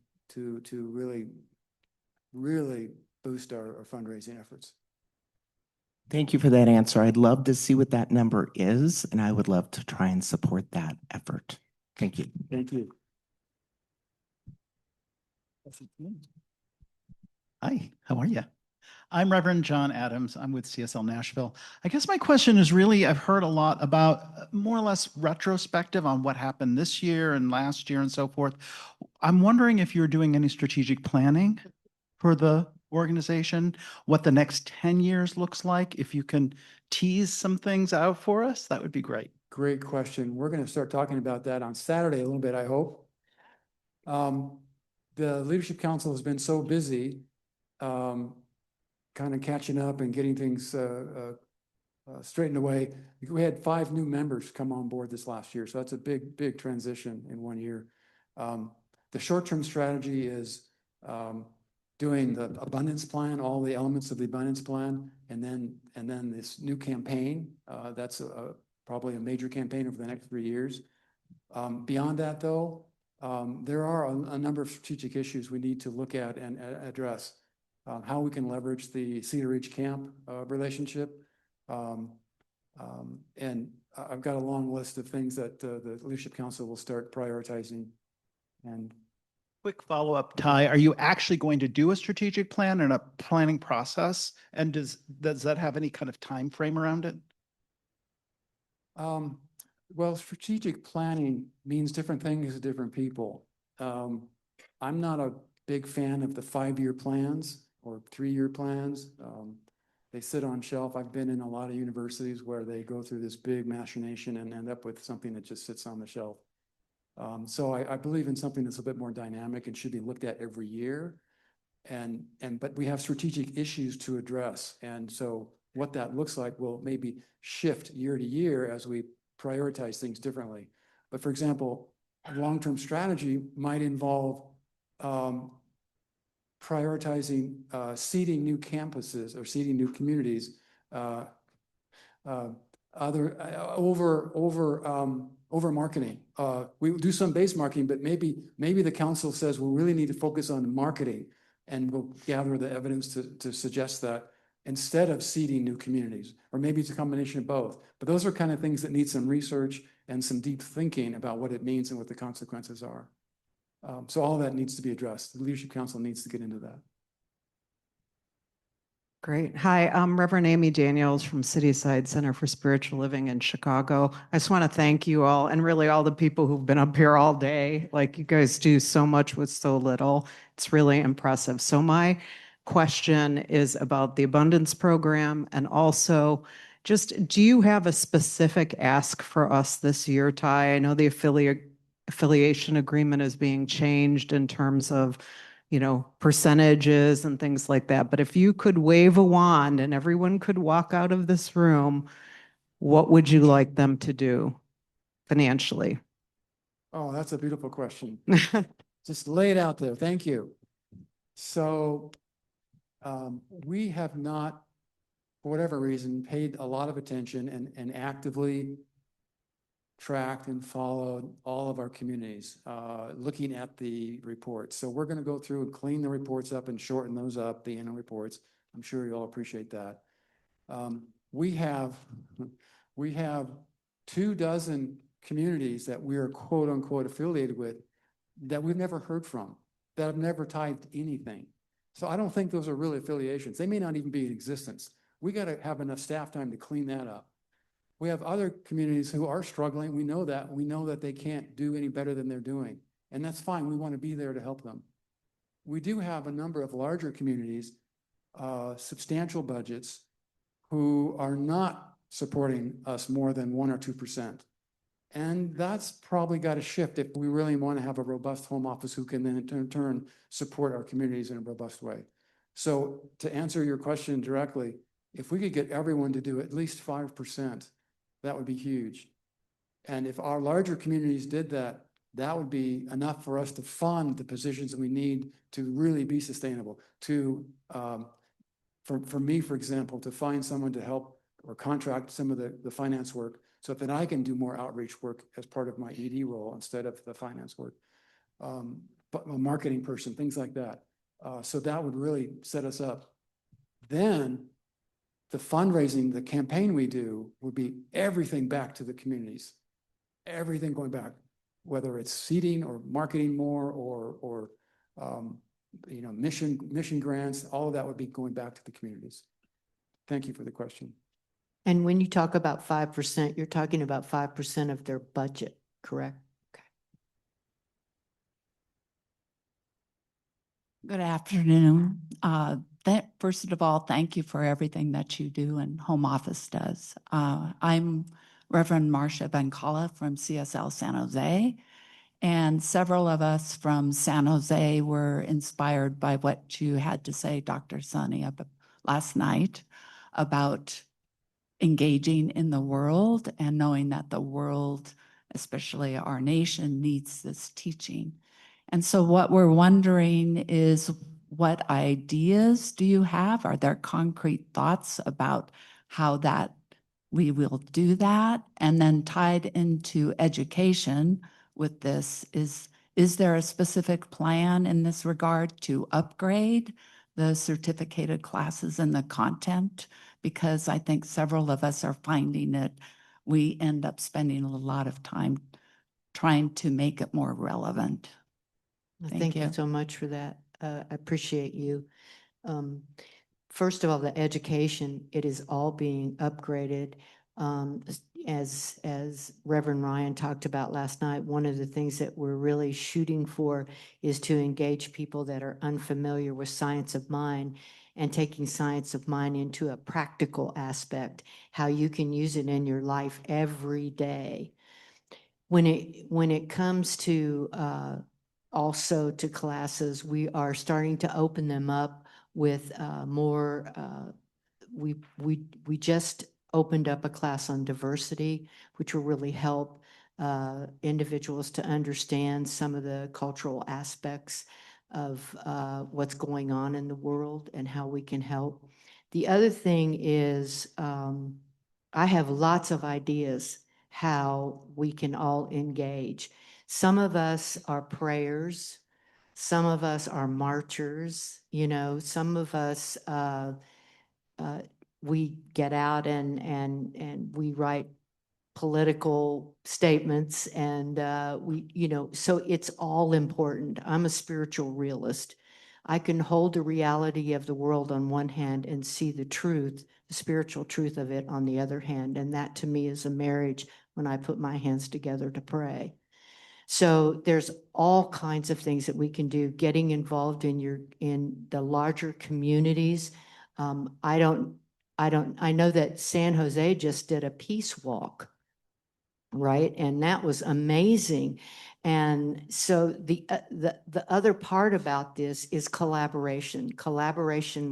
really boost our fundraising efforts. Thank you for that answer. I'd love to see what that number is, and I would love to try and support that effort. Thank you. Thank you. Hi, how are you? I'm Reverend John Adams. I'm with CSL Nashville. I guess my question is really, I've heard a lot about more or less retrospective on what happened this year and last year and so forth. I'm wondering if you're doing any strategic planning for the organization, what the next 10 years looks like. If you can tease some things out for us, that would be great. Great question. We're going to start talking about that on Saturday a little bit, I hope. The Leadership Council has been so busy kind of catching up and getting things straightened away. We had 5 new members come on board this last year, so that's a big transition in 1 year. The short-term strategy is doing the abundance plan, all the elements of the abundance plan, and then this new campaign. That's probably a major campaign over the next 3 years. Beyond that, though, there are a number of strategic issues we need to look at and address. How we can leverage the Cedar Ridge Camp relationship. And I've got a long list of things that the Leadership Council will start prioritizing. And Quick follow-up, Tye, are you actually going to do a strategic plan and a planning process? And does that have any kind of time frame around it? Well, strategic planning means different things to different people. I'm not a big fan of the 5-year plans or 3-year plans. They sit on shelf. I've been in a lot of universities where they go through this big machination and end up with something that just sits on the shelf. So I believe in something that's a bit more dynamic and should be looked at every year. But we have strategic issues to address. And so what that looks like will maybe shift year to year as we prioritize things differently. But for example, a long-term strategy might involve prioritizing seeding new campuses or seeding new communities over marketing. We do some base marketing, but maybe the council says we really need to focus on marketing, and we'll gather the evidence to suggest that instead of seeding new communities, or maybe it's a combination of both. But those are kind of things that need some research and some deep thinking about what it means and what the consequences are. So all of that needs to be addressed. The Leadership Council needs to get into that. Great. Hi, I'm Reverend Amy Daniels from Cityside Center for Spiritual Living in Chicago. I just want to thank you all and really all the people who've been up here all day. Like, you guys do so much with so little. It's really impressive. So my question is about the Abundance Program, and also just, do you have a specific ask for us this year, Tye? I know the affiliation agreement is being changed in terms of, you know, percentages and things like that. But if you could wave a wand and everyone could walk out of this room, what would you like them to do financially? Oh, that's a beautiful question. Just lay it out there. Thank you. So we have not, for whatever reason, paid a lot of attention and actively tracked and followed all of our communities, looking at the reports. So we're going to go through and clean the reports up and shorten those up, the annual reports. I'm sure you all appreciate that. We have 24 communities that we are quote unquote affiliated with that we've never heard from, that have never tithed anything. So I don't think those are really affiliations. They may not even be in existence. We got to have enough staff time to clean that up. We have other communities who are struggling. We know that. We know that they can't do any better than they're doing. And that's fine. We want to be there to help them. We do have a number of larger communities, substantial budgets, who are not supporting us more than 1 or 2%. And that's probably got to shift if we really want to have a robust home office who can then in turn support our communities in a robust way. So to answer your question directly, if we could get everyone to do at least 5%, that would be huge. And if our larger communities did that, that would be enough for us to fund the positions that we need to really be sustainable. For me, for example, to find someone to help or contract some of the finance work so that I can do more outreach work as part of my ED role instead of the finance work. But a marketing person, things like that. So that would really set us up. Then the fundraising, the campaign we do would be everything back to the communities, everything going back, whether it's seeding or marketing more or mission grants, all of that would be going back to the communities. Thank you for the question. And when you talk about 5%, you're talking about 5% of their budget, correct? Good afternoon. First of all, thank you for everything that you do and Home Office does. I'm Reverend Marcia Bancala from CSL San Jose, and several of us from San Jose were inspired by what you had to say, Dr. Soni, last night about engaging in the world and knowing that the world, especially our nation, needs this teaching. And so what we're wondering is, what ideas do you have? Are there concrete thoughts about how that we will do that? And then tied into education with this, is there a specific plan in this regard to upgrade the certificated classes and the content? Because I think several of us are finding that we end up spending a lot of time trying to make it more relevant. Thank you so much for that. I appreciate you. First of all, the education, it is all being upgraded. As Reverend Ryan talked about last night, one of the things that we're really shooting for is to engage people that are unfamiliar with science of mind and taking science of mind into a practical aspect, how you can use it in your life every day. When it comes to also to classes, we are starting to open them up with more. We just opened up a class on diversity, which will really help individuals to understand some of the cultural aspects of what's going on in the world and how we can help. The other thing is I have lots of ideas how we can all engage. Some of us are prayers. Some of us are marchers. Some of us, we get out and we write political statements and so it's all important. I'm a spiritual realist. I can hold the reality of the world on one hand and see the truth, the spiritual truth of it on the other hand. And that to me is a marriage when I put my hands together to pray. So there's all kinds of things that we can do, getting involved in the larger communities. I know that San Jose just did a peace walk, right? And that was amazing. And so the other part about this is collaboration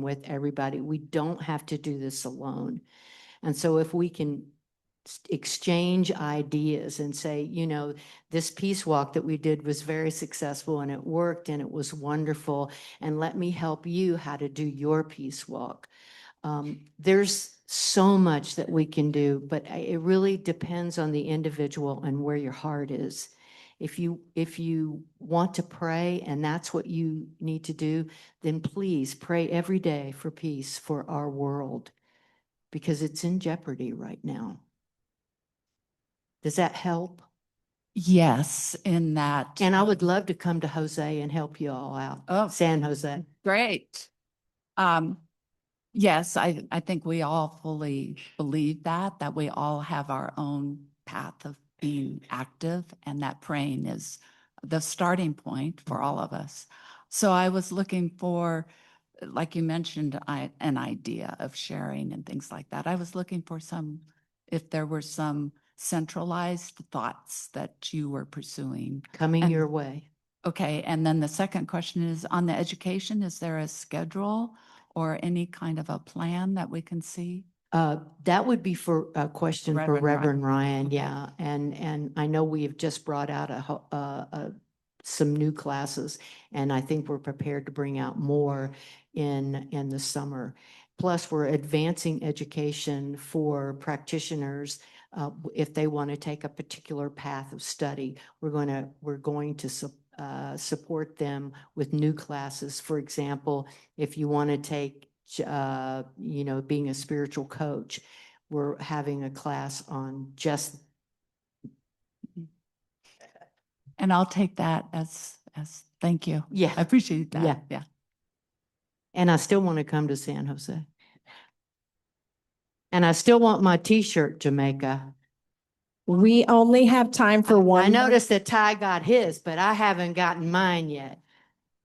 with everybody. We don't have to do this alone. And so if we can exchange ideas and say, this peace walk that we did was very successful and it worked and it was wonderful. And let me help you how to do your peace walk. There's so much that we can do, but it really depends on the individual and where your heart is. If you want to pray and that's what you need to do, then please pray every day for peace for our world, because it's in jeopardy right now. Does that help? Yes, in that. And I would love to come to Jose and help you all out. Oh, San Jose. Great. Yes, I think we all fully believe that we all have our own path of being active, and that praying is the starting point for all of us. So I was looking for, like you mentioned, an idea of sharing and things like that. I was looking for if there were some centralized thoughts that you were pursuing. Coming your way. Okay, and then the second question is on the education, is there a schedule or any kind of a plan that we can see? That would be for a question for Reverend Ryan. Reverend Ryan, Okay. yeah. And I know we have just brought out some new classes, and I think we're prepared to bring out more in the summer. Plus, we're advancing education for practitioners. If they want to take a particular path of study, we're going to support them with new classes. For example, if you want to take being a spiritual coach, we're having a class on just. And I'll take that as thank you. Yeah. I appreciate that. Yeah. Yeah. And I still want to come to San Jose. And I still want my T-shirt, Jamaica. We only have time for one. I noticed that Ty got his, but I haven't gotten mine yet.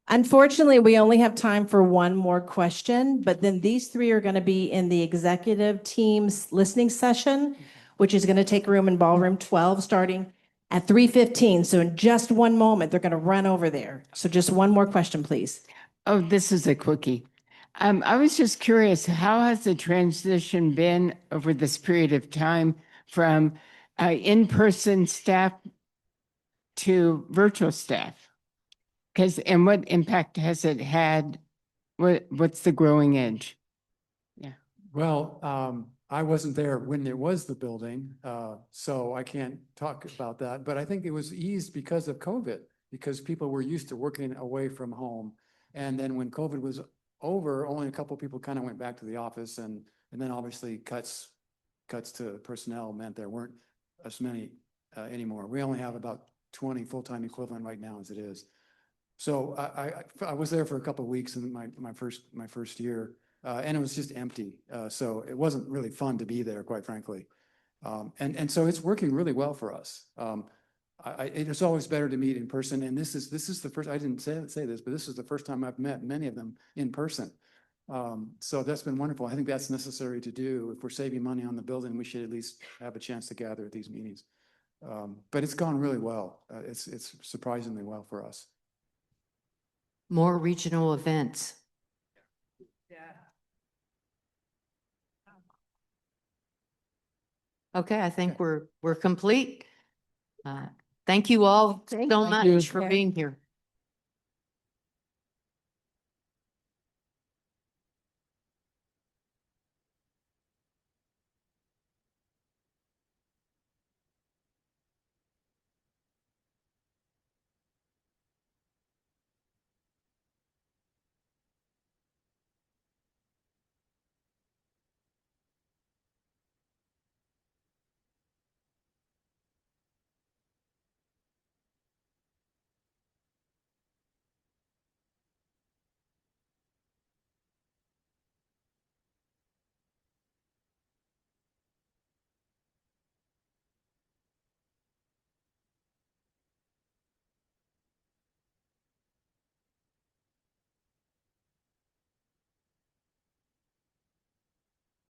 Unfortunately, we only have time for one more question, but then these three are going to be in the executive team's listening session, which is going to take room in ballroom 12 starting at 3:15. So in just one moment, they're going to run over there. So just one more question, please. Oh, this is a quickie. I was just curious, how has the transition been over this period of time from in-person staff to virtual staff? And what impact has it had? What's the growing edge? Yeah. Well, I wasn't there when there was the building, so I can't talk about that. But I think it was eased because of COVID, because people were used to working away from home. And then when COVID was over, only a couple of people kind of went back to the office, and then obviously cuts to personnel meant there weren't as many anymore. We only have about 20 full-time equivalent right now as it is. So I was there for a couple of weeks in my first year, and it was just empty. So it wasn't really fun to be there, quite frankly. And so it's working really well for us. It's always better to meet in person, and this is the first. I didn't say this, but this is the first time I've met many of them in person. So that's been wonderful. I think that's necessary to do. If we're saving money on the building, we should at least have a chance to gather at these meetings. But it's gone really well. It's surprisingly well for us. More regional events. Okay, I think we're complete. Thank you all so much for being here.